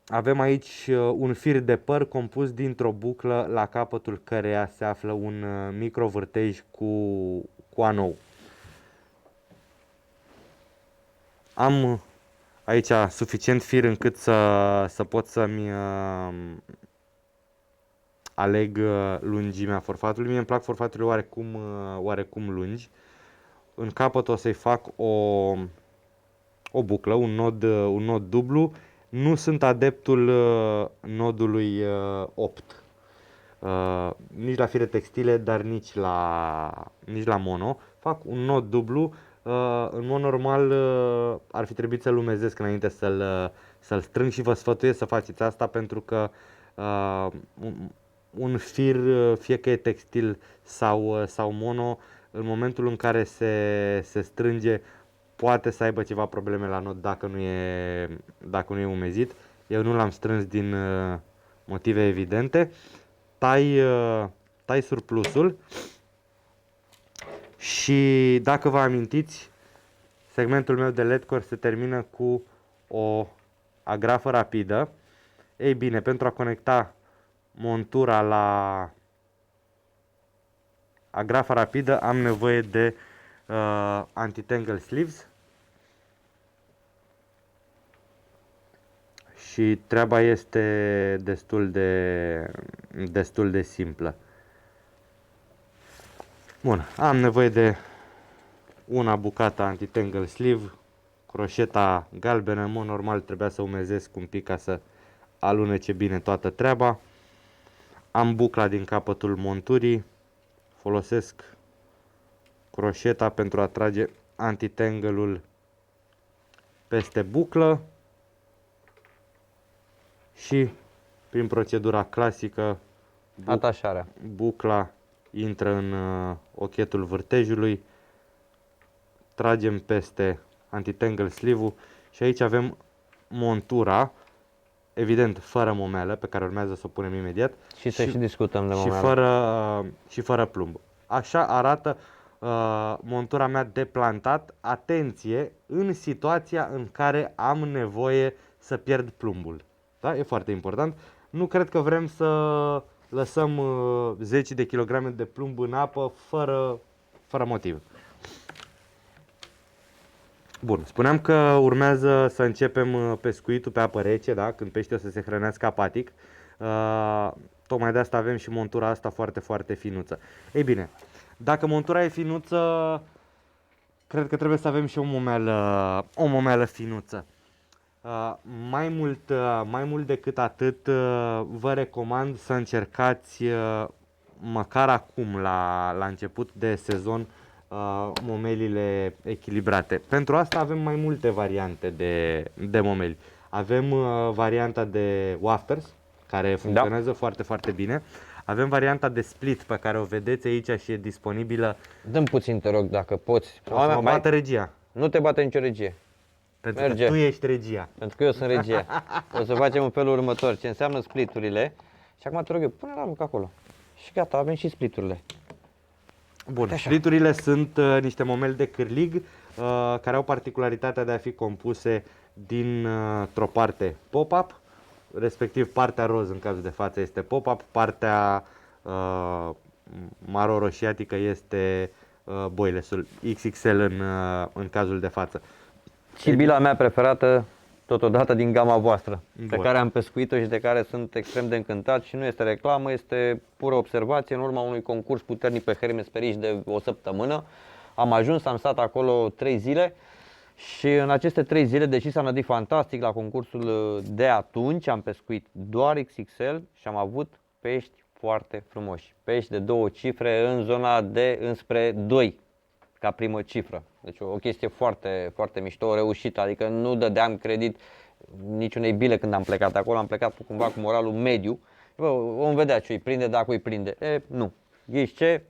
Avem aici un fir de păr compus dintr-o buclă la capătul căreia se află un microvârtej cu anou. Am aici suficient fir încât să pot să-mi aleg lungimea forfatului. Mie îmi plac forfaturile oarecum lungi. În capăt o să-i fac o buclă, un nod dublu. Nu sunt adeptul nodului 8. Nici la fire textile, dar nici la mono. Fac un nod dublu în mod normal ar fi trebuit să-l umezesc înainte să-l strâng și vă sfătuiesc să faceți asta pentru că un fir, fie că e textil sau mono, în momentul în care se strânge, poate să aibă ceva probleme la nod dacă nu e umezit. Eu nu l-am strâns din motive evidente. Tai surplusul și dacă vă amintiți, segmentul meu de LED-core se termină cu o agrafă rapidă. Ei bine, pentru a conecta montura la agrafa rapidă am nevoie de anti-tangle sleeves și treaba este destul de simplă. Bun, am nevoie de una bucată anti-tangle sleeve, croșeta galbenă, în mod normal trebuia să umezesc un pic ca să alunece bine toată treaba. Am bucla din capătul monturii, folosesc croșeta pentru a trage anti-tangle-ul peste buclă și prin procedura clasică Atașarea. bucla intră în ochetul vârtejului, tragem peste anti-tangle sleeve-ul și aici avem montura, evident fără momelă, pe care urmează să o punem imediat. Și să și discutăm de și moment. fără plumb. Așa arată montura mea de plantat. Atenție, în situația în care am nevoie să pierd plumbul. Da? E foarte important. Nu cred că vrem să lăsăm 10 de kilograme de plumb în apă fără motiv. Bun, spuneam că urmează să începem pescuitul pe apă rece, da? Când peștii o să se hrănească apatic. Tocmai de asta avem și montura asta foarte, foarte finuță. Ei bine, dacă montura e finuță, cred că trebuie să avem și o momelă finuță. Mai mult decât atât, vă recomand să încercați măcar acum, la început de sezon, momelile echilibrate. Pentru asta avem mai multe variante de momeli. Avem varianta de wafters, care funcționează foarte, foarte bine. Avem varianta de split pe care o vedeți aici și e disponibilă. Dăm puțin, te rog, dacă poți. O să mă bată regia. Nu te bate nicio regie. Pentru că tu ești regia. Pentru că eu sunt regia. O să facem în felul următor, ce înseamnă spliturile. Și acum te rog eu, pune la loc acolo. Și gata, avem și spliturile. Bun, spliturile sunt niște momeli de cârlig care au particularitatea de a fi compuse dintr-o parte pop-up, respectiv partea roz în cazul de față este pop-up, partea maro-roșiatică este boilesul XXL în cazul de față. Și bila mea preferată, totodată din gama voastră, pe Bun. care am pescuit-o și de care sunt extrem de încântat și nu este reclamă, este pură observație. În urma unui concurs puternic pe Hermes Periș de o săptămână, am ajuns, am stat acolo 3 zile și în aceste 3 zile, deși s-a nădit fantastic la concursul de atunci, am pescuit doar XXL și am avut pești foarte frumoși. Pești de 2 cifre în zona de înspre 2 ca primă cifră. Deci o chestie foarte, foarte mișto, reușită, adică nu dădeam credit niciunei bile când am plecat acolo, am plecat cumva cu moralul mediu. Bă, vom vedea ce îi prinde, dacă îi prinde. Nu. Ghiși ce?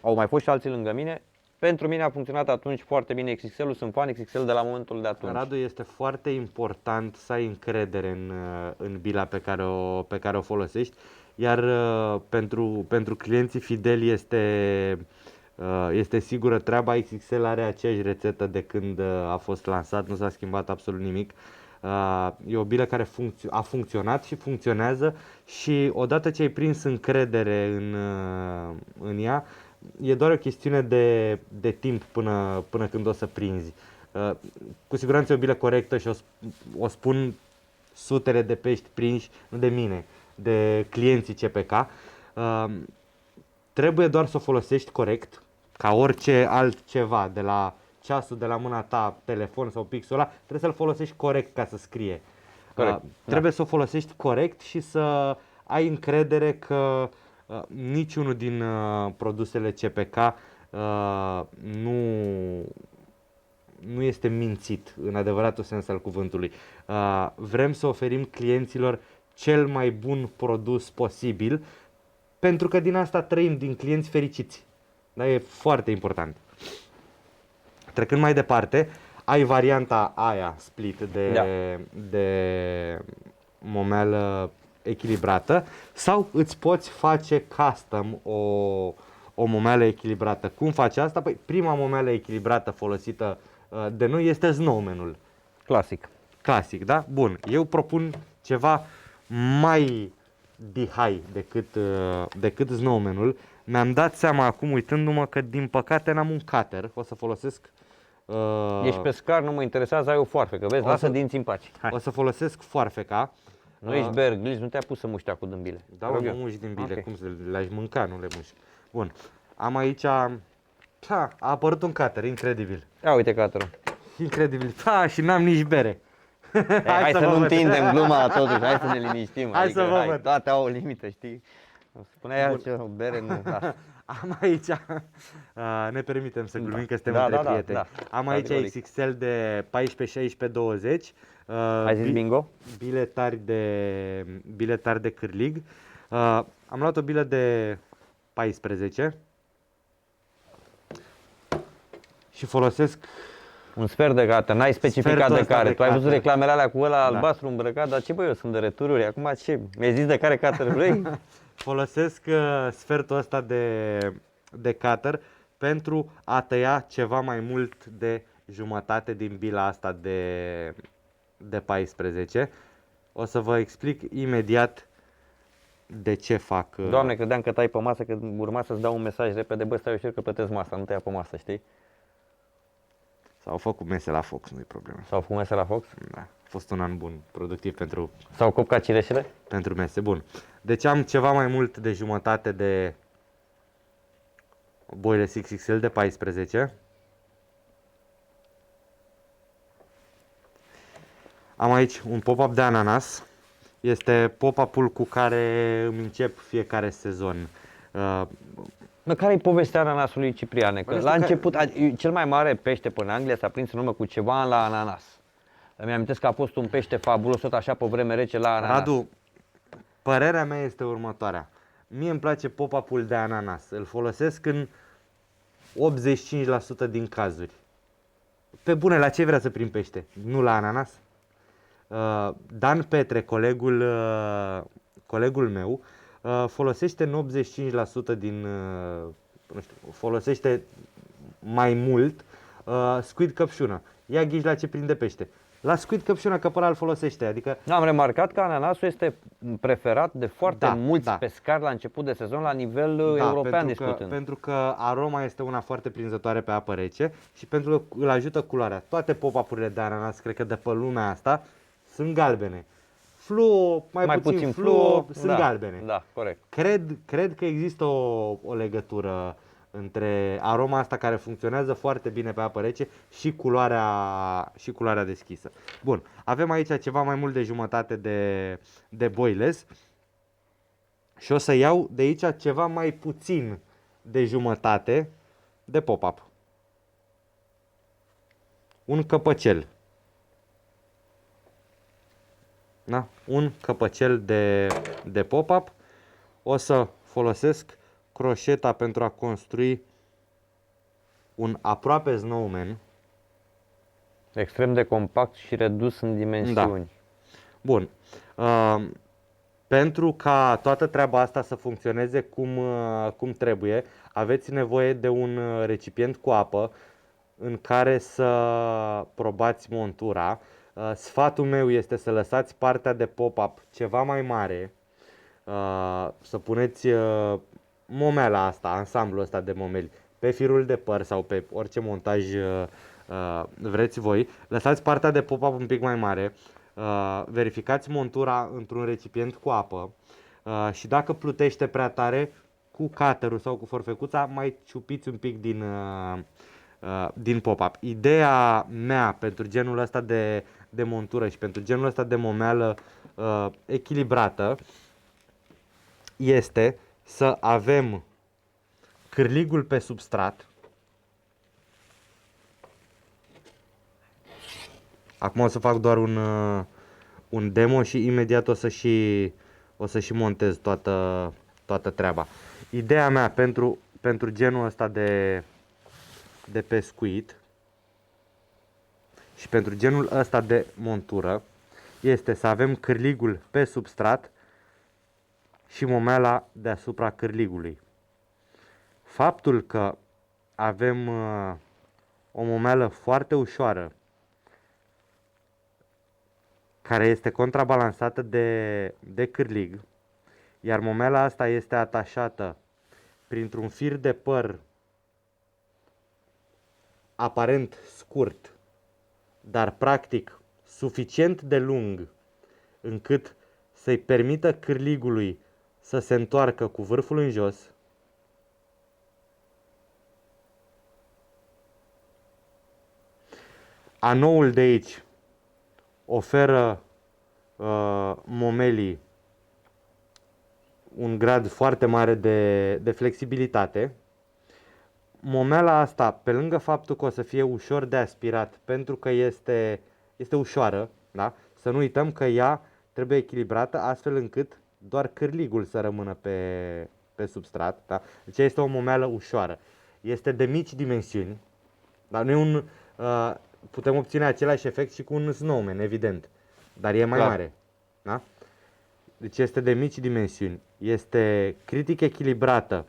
Au mai fost și alții lângă mine. Pentru mine a funcționat atunci foarte bine XXL-ul, sunt fan XXL de la momentul de atunci. Radu, este foarte important să ai încredere în bila pe care o folosești, iar pentru clienții fideli este sigură treaba. XXL are aceeași rețetă de când a fost lansat, nu s-a schimbat absolut nimic. E o bilă care a funcționat și funcționează și odată ce ai prins încredere în ea, e doar o chestiune de timp până când o să prinzi. Cu siguranță e o bilă corectă și o spun sutele de pești prinși, nu de mine, de clienții CPK. Trebuie doar să o folosești corect, ca orice altceva, de la ceasul de la mâna ta, telefon sau pixul ăla, trebuie să-l folosești corect ca să scrie. Corect, Trebuie să o folosești corect și să ai încredere că niciunul din produsele CPK nu nu este mințit în adevăratul sens al cuvântului. Vrem să oferim clienților cel mai bun produs posibil, pentru că din asta trăim, din clienți fericiți. Da, e foarte important. Trecând mai departe, ai varianta aia split de momelă echilibrată sau îți poți face custom o momelă echilibrată. Cum faci asta? Păi prima momelă echilibrată folosită de noi este Snowman-ul. Clasic, da? Bun. Eu propun ceva mai high decât Snowman-ul. Mi-am dat seama acum, uitându-mă, că din păcate n-am un cutter. O să folosesc... Ești pescar, nu mă interesează, ai o foarfecă, vezi? Lasă dinții în pace. O să folosesc foarfeca. Nu ești Bear Grylls, nu te-a pus să muști cu dâmbile. Da, mă muști din bile, cum să le-aș mânca, nu le muști. Bun, am aici, a apărut un cutter, incredibil. Ia uite cutterul. Incredibil, și n-am nici bere. Hai să nu întindem gluma totuși, hai să ne liniștim. Hai să vă văd. Toate au o limită, știi? Spuneai ce o bere, nu. Am aici, ne permitem să glumim că suntem între prieteni. Am aici XXL de 14, 16, 20. Ai zis bingo? Bile tari de cârlig. Am luat o bilă de 14 și folosesc un sfert de gata, n-ai specificat de care. Tu ai văzut reclamele alea cu ăla albastru îmbrăcat, dar ce băi, eu sunt de retururi, acum ce? Mi-ai zis de care cutter vrei? Folosesc sfertul ăsta de cutter pentru a tăia ceva mai mult de jumătate din bila asta de 14. O să vă explic imediat de ce fac. Doamne, credeam că tai pe masă, că urma să-ți dau un mesaj repede, bă, stai ușor că plătesc masa, nu tăia pe masă, știi? S-au făcut mese la foc, nu-i problemă. S-au făcut mese la foc? Da, a fost un an bun, productiv pentru... S-au copcat cireșele? Pentru mese, bun. Deci am ceva mai mult de jumătate de boile XXL de 14. Am aici un pop-up de ananas. Este pop-up-ul cu care îmi încep fiecare sezon. Care-i povestea ananasului, Cipriane? Că la început, cel mai mare pește până în Anglia s-a prins în urmă cu ceva ani la ananas. Îmi amintesc că a fost un pește fabulos tot așa pe vreme rece la ananas. Radu, părerea mea este următoarea. Mie îmi place pop-up-ul de ananas. Îl folosesc în 85% din cazuri. Pe bune, la ce vrea să prind pește? Nu la ananas? Dan Petre, colegul meu, folosește în 85% din, folosește mai mult squid căpșună. Ia ghiși la ce prinde pește. La squid căpșună căpăra îl folosește, adică... Am remarcat că ananasul este preferat de foarte mulți pescari la început de sezon la nivel european discutând. Pentru că aroma este una foarte prinzătoare pe apă rece și pentru că îl ajută culoarea. Toate pop-up-urile de ananas, cred că de pe lumea asta, sunt galbene. Fluo, mai puțin fluo, sunt galbene. Da, corect. Cred că există o legătură între aroma asta care funcționează foarte bine pe apă rece și culoarea deschisă. Bun, avem aici ceva mai mult de jumătate de boiles și o să iau de aici ceva mai puțin de jumătate de pop-up. Un căpăcel. Da? Un căpăcel de pop-up. O să folosesc croșeta pentru a construi un aproape snowman. Extrem de compact și redus în dimensiuni. Da. Bun. Pentru ca toată treaba asta să funcționeze cum trebuie, aveți nevoie de un recipient cu apă în care să probați montura. Sfatul meu este să lăsați partea de pop-up ceva mai mare, să puneți momela asta, ansamblul ăsta de momeli, pe firul de păr sau pe orice montaj vreți voi. Lăsați partea de pop-up un pic mai mare, verificați montura într-un recipient cu apă și dacă plutește prea tare, cu cutterul sau cu forfecuța mai ciupiți un pic din pop-up. Ideea mea pentru genul ăsta de montură și pentru genul ăsta de momeală echilibrată este să avem cârligul pe substrat, Acum o să fac doar un demo și imediat o să și montez toată treaba. Ideea mea pentru genul ăsta de pescuit și pentru genul ăsta de montură este să avem cârligul pe substrat și momeala deasupra cârligului. Faptul că avem o momeală foarte ușoară care este contrabalansată de cârlig, iar momeala asta este atașată printr-un fir de păr aparent scurt, dar practic suficient de lung încât să-i permită cârligului să se întoarcă cu vârful în jos. Anoul de aici oferă momelii un grad foarte mare de flexibilitate. Momeala asta, pe lângă faptul că o să fie ușor de aspirat, pentru că este ușoară, da? Să nu uităm că ea trebuie echilibrată astfel încât doar cârligul să rămână pe substrat. Da? Deci este o momeală ușoară. Este de mici dimensiuni, dar nu e putem obține același efect și cu un snowman, evident, dar e mai mare. Da? Deci este de mici dimensiuni, este critic echilibrată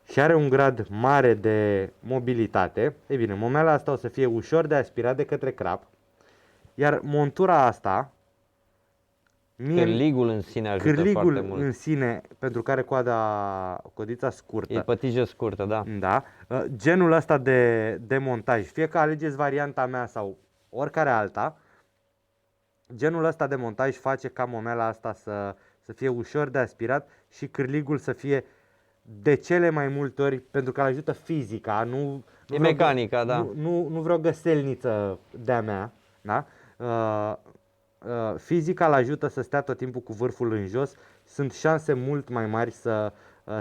și are un grad mare de mobilitate. Ei bine, momeala asta o să fie ușor de aspirat de către crap, iar montura asta, Cârligul în sine ajută foarte mult. în sine, pentru care codița scurtă. E pătijă scurtă, da. Da. Genul ăsta de montaj, fie că alegeți varianta mea sau oricare alta, genul ăsta de montaj face ca momeala asta să fie ușor de aspirat și cârligul să fie de cele mai multe ori, pentru că îl ajută fizica, nu mecanica, da. Nu vreau găselniță de-a mea, da? Fizica îl ajută să stea tot timpul cu vârful în jos, sunt șanse mult mai mari să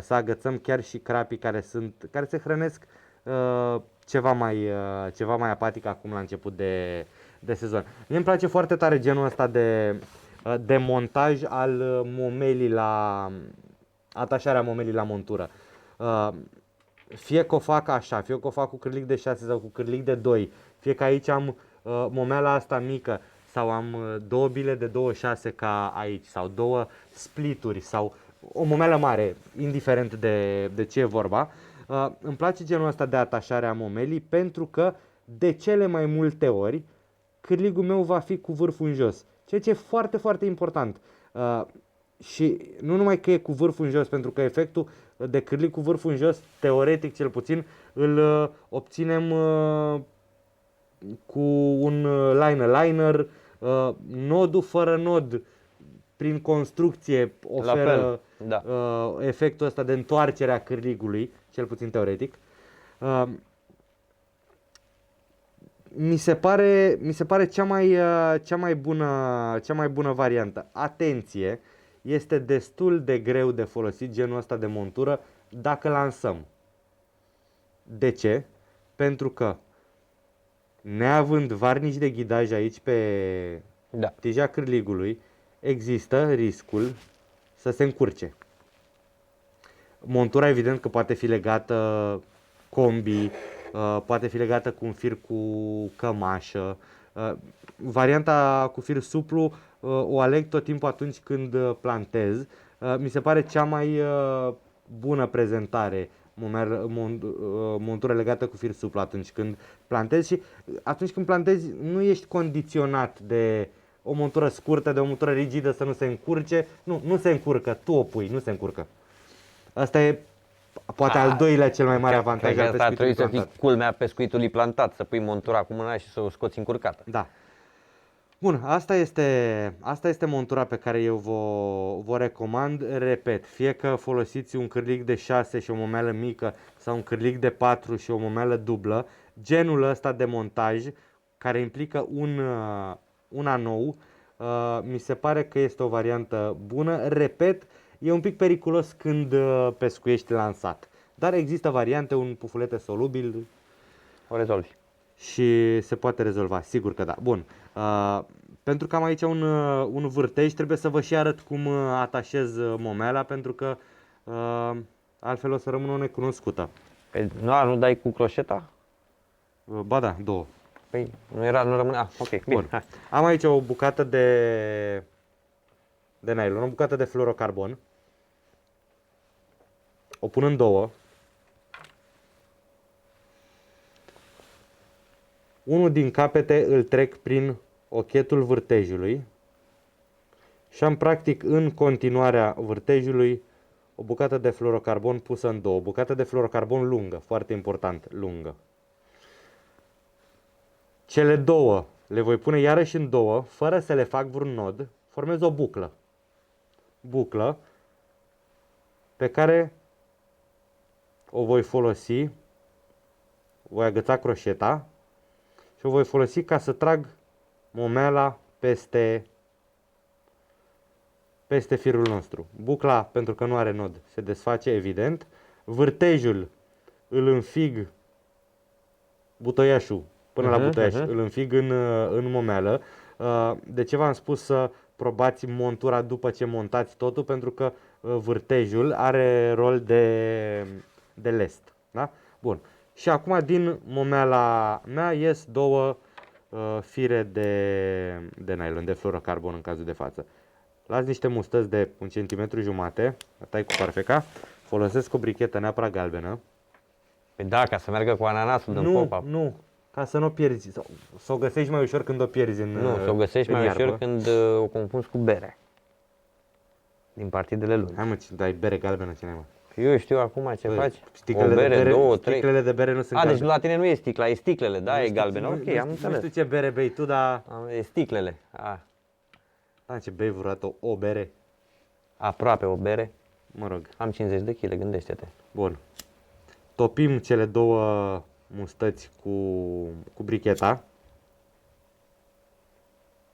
agățăm chiar și crapii care se hrănesc ceva mai apatic acum la început de sezon. Mie îmi place foarte tare genul ăsta de montaj al momelii atașarea momelii la montură. Fie că o fac așa, fie că o fac cu cârlig de 6 sau cu cârlig de 2, fie că aici am momeala asta mică sau am două bile de 2,6 ca aici sau două splituri sau o momeală mare, indiferent de ce e vorba. Îmi place genul ăsta de atașare a momelii pentru că de cele mai multe ori cârligul meu va fi cu vârful în jos, ceea ce e foarte, foarte important. Și nu numai că e cu vârful în jos, pentru că efectul de cârlig cu vârful în jos, teoretic cel puțin, îl obținem cu un line-liner, nodul fără nod, prin construcție, oferă efectul ăsta de întoarcere a cârligului, cel puțin teoretic. Mi se pare cea mai bună variantă. Atenție! Este destul de greu de folosit genul ăsta de montură dacă lansăm. De ce? Pentru că neavând varnici de ghidaj aici pe tija cârligului, există riscul să se încurce. Montura evident că poate fi legată combi, poate fi legată cu un fir cu cămașă. Varianta cu fir suplu o aleg tot timpul atunci când plantez. Mi se pare cea mai bună prezentare montură legată cu fir suplu atunci când plantezi, și atunci când plantezi nu ești condiționat de o montură scurtă, de o montură rigidă să nu se încurce. Nu se încurcă, tu o pui, nu se încurcă. Asta e poate al doilea cel mai mare avantaj al pescuitului trebuie plantat. să fii culmea pescuitului plantat, să pui montura cu mâna și să o scoți încurcată. Da. Bun, asta este montura pe care eu vă recomand. Repet, fie că folosiți un cârlig de 6 și o momeală mică sau un cârlig de 4 și o momeală dublă, genul ăsta de montaj care implică un anou, mi se pare că este o variantă bună. Repet, e un pic periculos când pescuiești lansat, dar există variante, un pufulete solubil. O rezolvi. și se poate rezolva, sigur că da. Bun, pentru că am aici un vârtej, trebuie să vă și arăt cum atașez momeala, pentru că altfel o să rămână o necunoscută. Păi, nu dai cu croșeta? Ba da, două. Păi, nu rămâne. Ah, ok, bine, Bun. hai. Am aici o bucată de nylon, o bucată de fluorocarbon. O pun în două. Unul din capete îl trec prin ochetul vârtejului și am practic în continuarea vârtejului o bucată de fluorocarbon pusă în două. O bucată de fluorocarbon lungă, foarte important, lungă. Cele două le voi pune iarăși în două, fără să le fac vreun nod. Formez o buclă. Buclă pe care o voi folosi, voi agăța croșeta și o voi folosi ca să trag momeala peste firul nostru. Bucla, pentru că nu are nod, se desface evident. Vârtejul îl înfig, butoiașul, până la butoiaș, îl înfig în momeală. De ce v-am spus să probați montura după ce montați totul? Pentru că vârtejul are rol de lest. Da? Bun. Și acum din momeala mea ies două fire de nylon, de fluorocarbon în cazul de față. Las niște mustăți de 1,5 cm, tai cu farfeca, folosesc o brichetă neapărat galbenă. Păi da, ca să meargă cu ananasul din popa. Nu, ca să nu o pierzi, să o găsești mai ușor când o pierzi Nu, să o găsești mai iarbă. ușor când o confunzi cu bere. Din partidele lungi. Hai mă, dai bere galbenă, cine mă? Eu știu acum ce faci. Sticlele O bere, de bere, două, trei. sticlele de bere nu sunt Deci galbene. la tine nu e sticla, e sticlele, da, e galbenă. Ok, am Nu înțeles. știu ce bere bei tu, dar... E sticlele. Ce bei vreodată o bere? Aproape o bere. Mă rog. Am 50 de kg, gândește-te. Bun. Topim cele două mustăți cu bricheta.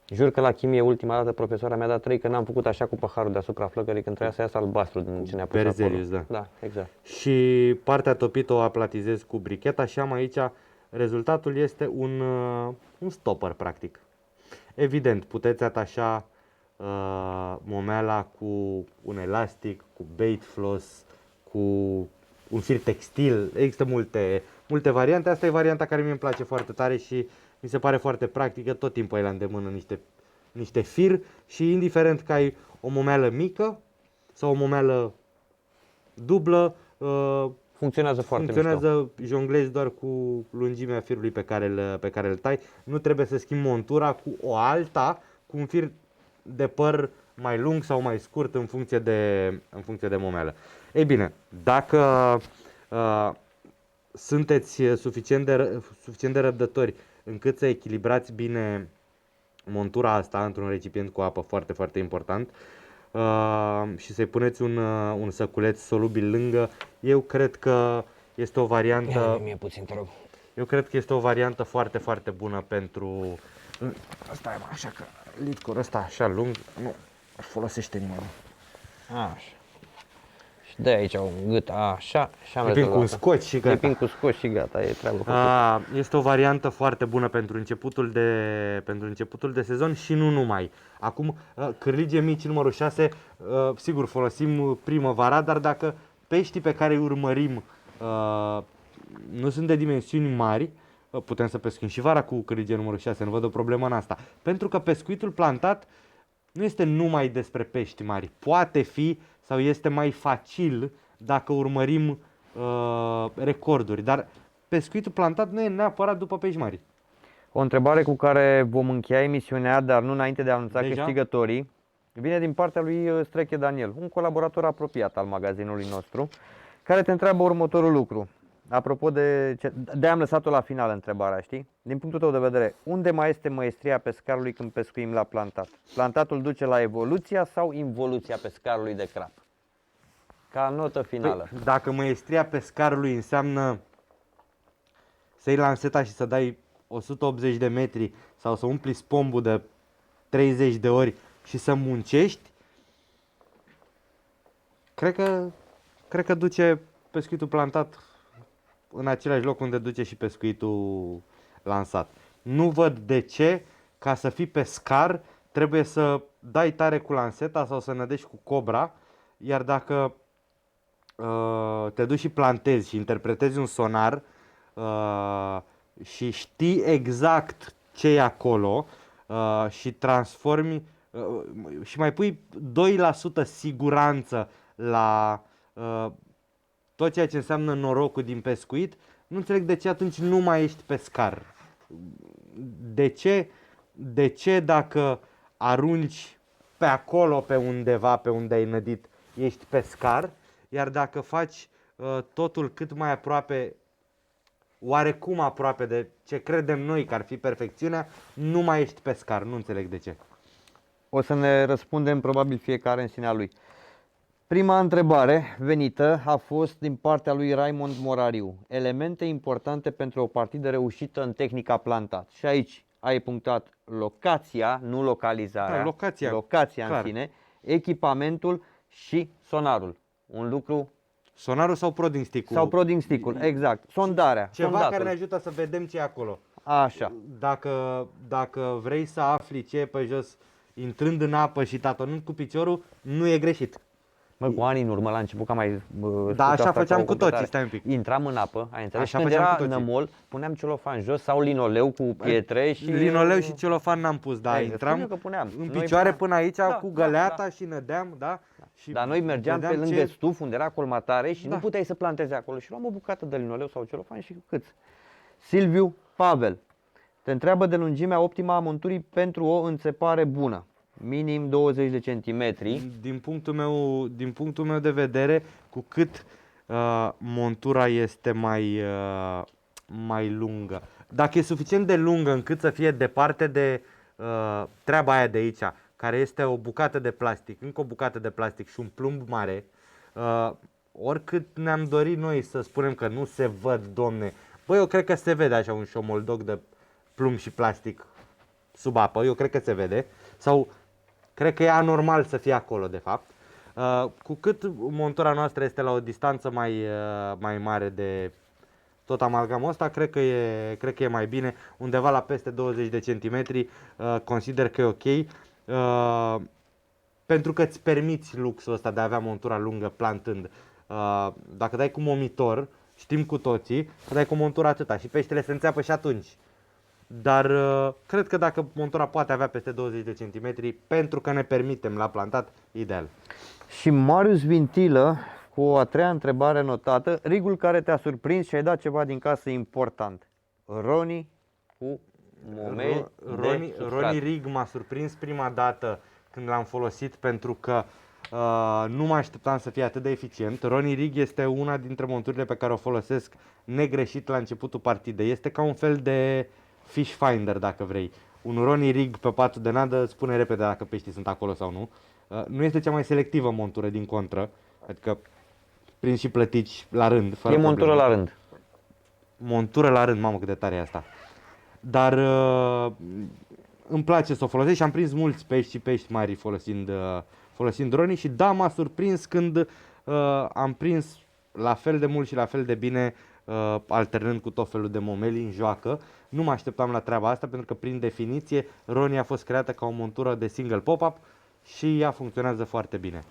Jur că la chimie ultima dată profesoara mi-a dat 3 că n-am făcut așa cu paharul deasupra flăcării când trebuia să iasă albastru din ce ne-a pus Berzelius, acolo. da. Da, exact. Și partea topită o aplatizez cu bricheta și am aici, rezultatul este un stopper practic. Evident, puteți atașa momeala cu un elastic, cu bait floss, cu un fir textil. Există multe variante. Asta e varianta care mie îmi place foarte tare și mi se pare foarte practică. Tot timpul ai la îndemână niște fir și indiferent că ai o momeală mică sau o momeală dublă, Funcționează foarte mișto. funcționează, jonglezi doar cu lungimea firului pe care îl tai. Nu trebuie să schimbi montura cu o alta, cu un fir de păr mai lung sau mai scurt în funcție de momeală. Ei bine, dacă sunteți suficient de răbdători încât să echilibrați bine montura asta într-un recipient cu apă, foarte, foarte important, și să-i puneți un săculeț solubil lângă, eu cred că este o variantă. Mie puțin, te rog. Eu cred că este o variantă foarte, foarte bună pentru. Asta e așa că litcul ăsta așa lung nu folosește nimeni. Așa. Și de aici un gât, așa, și am Lipim cu un rezolvat. scoci și gata. Lipim cu scoci și gata, e treabă făcută. Este o variantă foarte bună pentru începutul de sezon și nu numai. Acum, cârlige mici numărul 6, sigur folosim primăvara, dar dacă peștii pe care îi urmărim nu sunt de dimensiuni mari, putem să pescuim și vara cu cârlige numărul 6, nu văd o problemă în asta. Pentru că pescuitul plantat nu este numai despre pești mari. Poate fi sau este mai facil dacă urmărim recorduri, dar pescuitul plantat nu e neapărat după pești mari. O întrebare cu care vom încheia emisiunea, dar nu înainte de a anunța Deja? câștigătorii, vine din partea lui Streche Daniel, un colaborator apropiat al magazinului nostru, care te întreabă următorul lucru. Apropo de am lăsat-o la final întrebarea, știi? Din punctul tău de vedere, unde mai este măestria pescarului când pescuim la plantat? Plantatul duce la evoluția sau involuția pescarului de crap? Ca notă finală. Păi, dacă măestria pescarului înseamnă să iei lanseta și să dai 180 de metri sau să umpli spombul de 30 de ori și să muncești, cred că duce pescuitul plantat în același loc unde duce și pescuitul lansat. Nu văd de ce, ca să fii pescar, trebuie să dai tare cu lanseta sau să nădești cu cobra, iar dacă te duci și plantezi și interpretezi un sonar și știi exact ce e acolo și transformi și mai pui 2% siguranță la tot ceea ce înseamnă norocul din pescuit, nu înțeleg de ce atunci nu mai ești pescar. De ce dacă arunci pe acolo, pe undeva, pe unde ai nădit, ești pescar, iar dacă faci totul cât mai aproape, oarecum aproape de ce credem noi că ar fi perfecțiunea, nu mai ești pescar, nu înțeleg de ce. O să ne răspundem probabil fiecare în sinea lui. Prima întrebare venită a fost din partea lui Raimond Morariu. Elemente importante pentru o partidă reușită în tehnica plantat. Și aici ai punctat locația, nu localizarea. Da, locația clar. în sine, echipamentul și sonarul. Un lucru Sonarul sau prodding stick-ul? sau prodding stick-ul, exact. Sondarea, Ceva sondatul. care ne ajută să vedem ce e acolo. Așa. Dacă vrei să afli ce e pe jos, intrând în apă și tatonând cu piciorul, nu e greșit. Mă, cu ani în urmă, la început, că am mai spus Da, așa asta ca făceam o cu toții, completare. stai un pic. Intram în apă, ai înțeles? Așa Când făceam era cu toții. nămol, puneam celofan jos sau linoleu cu pietre și... Linoleu și celofan n-am pus, da, Ei, intram spune că puneam. în Noi picioare puneam. până aici Da, cu da, găleata da. și nădeam, da? Și Dar noi mergeam pe vedeam lângă stuf unde era colmatare și Da. nu puteai să plantezi acolo și luam o bucată de linoleu sau celofan și cât. Silviu Pavel te întreabă de lungimea optimă a monturii pentru o înțepare bună. Minim 20 de centimetri. Din punctul meu de vedere, cu cât montura este mai lungă. Dacă e suficient de lungă încât să fie departe de treaba aia de aici, care este o bucată de plastic, încă o bucată de plastic și un plumb mare, oricât ne-am dorit noi să spunem că nu se văd, domne, băi, eu cred că se vede așa un șomoldog de plumb și plastic sub apă, eu cred că se vede, sau cred că e anormal să fie acolo, de fapt. Cu cât montura noastră este la o distanță mai mare de tot amalgamul ăsta, cred că e mai bine. Undeva la peste 20 de centimetri consider că e ok. Pentru că îți permiți luxul ăsta de a avea montura lungă plantând. Dacă dai cu momitor, știm cu toții, că dai cu montura atâta și peștele se înțeapă și atunci. Dar cred că dacă montura poate avea peste 20 de centimetri, pentru că ne permitem la plantat, ideal. Și Marius Vintilă cu o a treia întrebare notată. Rigul care te-a surprins și ai dat ceva din casă important. Roni cu momeli de substrat. Roni Rig m-a surprins prima dată când l-am folosit pentru că nu mă așteptam să fie atât de eficient. Roni Rig este una dintre monturile pe care o folosesc negreșit la începutul partidei. Este ca un fel de fish finder, dacă vrei. Un Roni Rig pe patul de nadă spune repede dacă peștii sunt acolo sau nu. Nu este cea mai selectivă montură, din contră. Adică prin și plătici la rând. Fără E montură probleme. la rând. Montură la rând, mamă cât de tare e asta. Dar îmi place să o folosesc și am prins mulți pești mari folosind Roni și da, m-a surprins când am prins la fel de mult și la fel de bine alternând cu tot felul de momeli în joacă. Nu mă așteptam la treaba asta pentru că prin definiție Roni a fost creată ca o montură de single pop-up și ea funcționează foarte bine.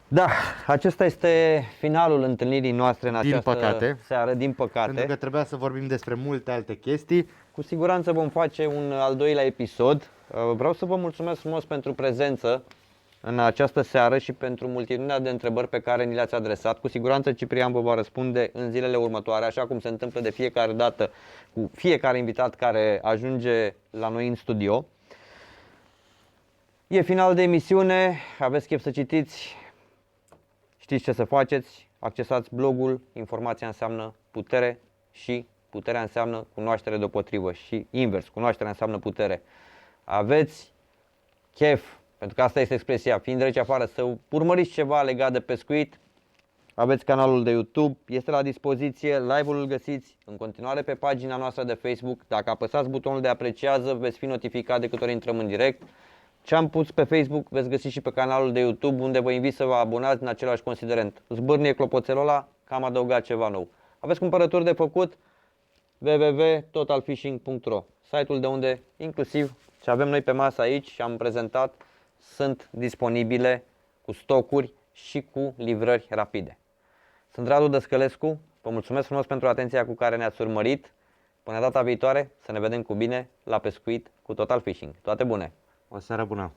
Da, acesta este finalul întâlnirii noastre în Din această păcate. seară, din păcate. Pentru că trebuia să vorbim despre multe alte chestii. Cu siguranță vom face un al doilea episod. Vreau să vă mulțumesc frumos pentru prezență în această seară și pentru multitudinea de întrebări pe care ni le-ați adresat. Cu siguranță Ciprian vă va răspunde în zilele următoare, așa cum se întâmplă de fiecare dată cu fiecare invitat care ajunge la noi în studio. E final de emisiune, aveți chef să citiți, știți ce să faceți, accesați blogul, informația înseamnă putere și puterea înseamnă cunoaștere deopotrivă și invers, cunoașterea înseamnă putere. Aveți chef, pentru că asta este expresia, fiind reci afară, să urmăriți ceva legat de pescuit, aveți canalul de YouTube, este la dispoziție, live-ul îl găsiți în continuare pe pagina noastră de Facebook. Dacă apăsați butonul de apreciază, veți fi notificat de câte ori intrăm în direct. Ce am pus pe Facebook veți găsi și pe canalul de YouTube, unde vă invit să vă abonați în același considerent. Zbârnie clopoțelul ăla că am adăugat ceva nou. Aveți cumpărături de făcut? www.totalfishing.ro, site-ul de unde inclusiv ce avem noi pe masă aici și am prezentat sunt disponibile cu stocuri și cu livrări rapide. Sunt Radu Dăscălescu, vă mulțumesc frumos pentru atenția cu care ne-ați urmărit. Până data viitoare, să ne vedem cu bine la pescuit cu Total Fishing. Toate bune! O seară bună!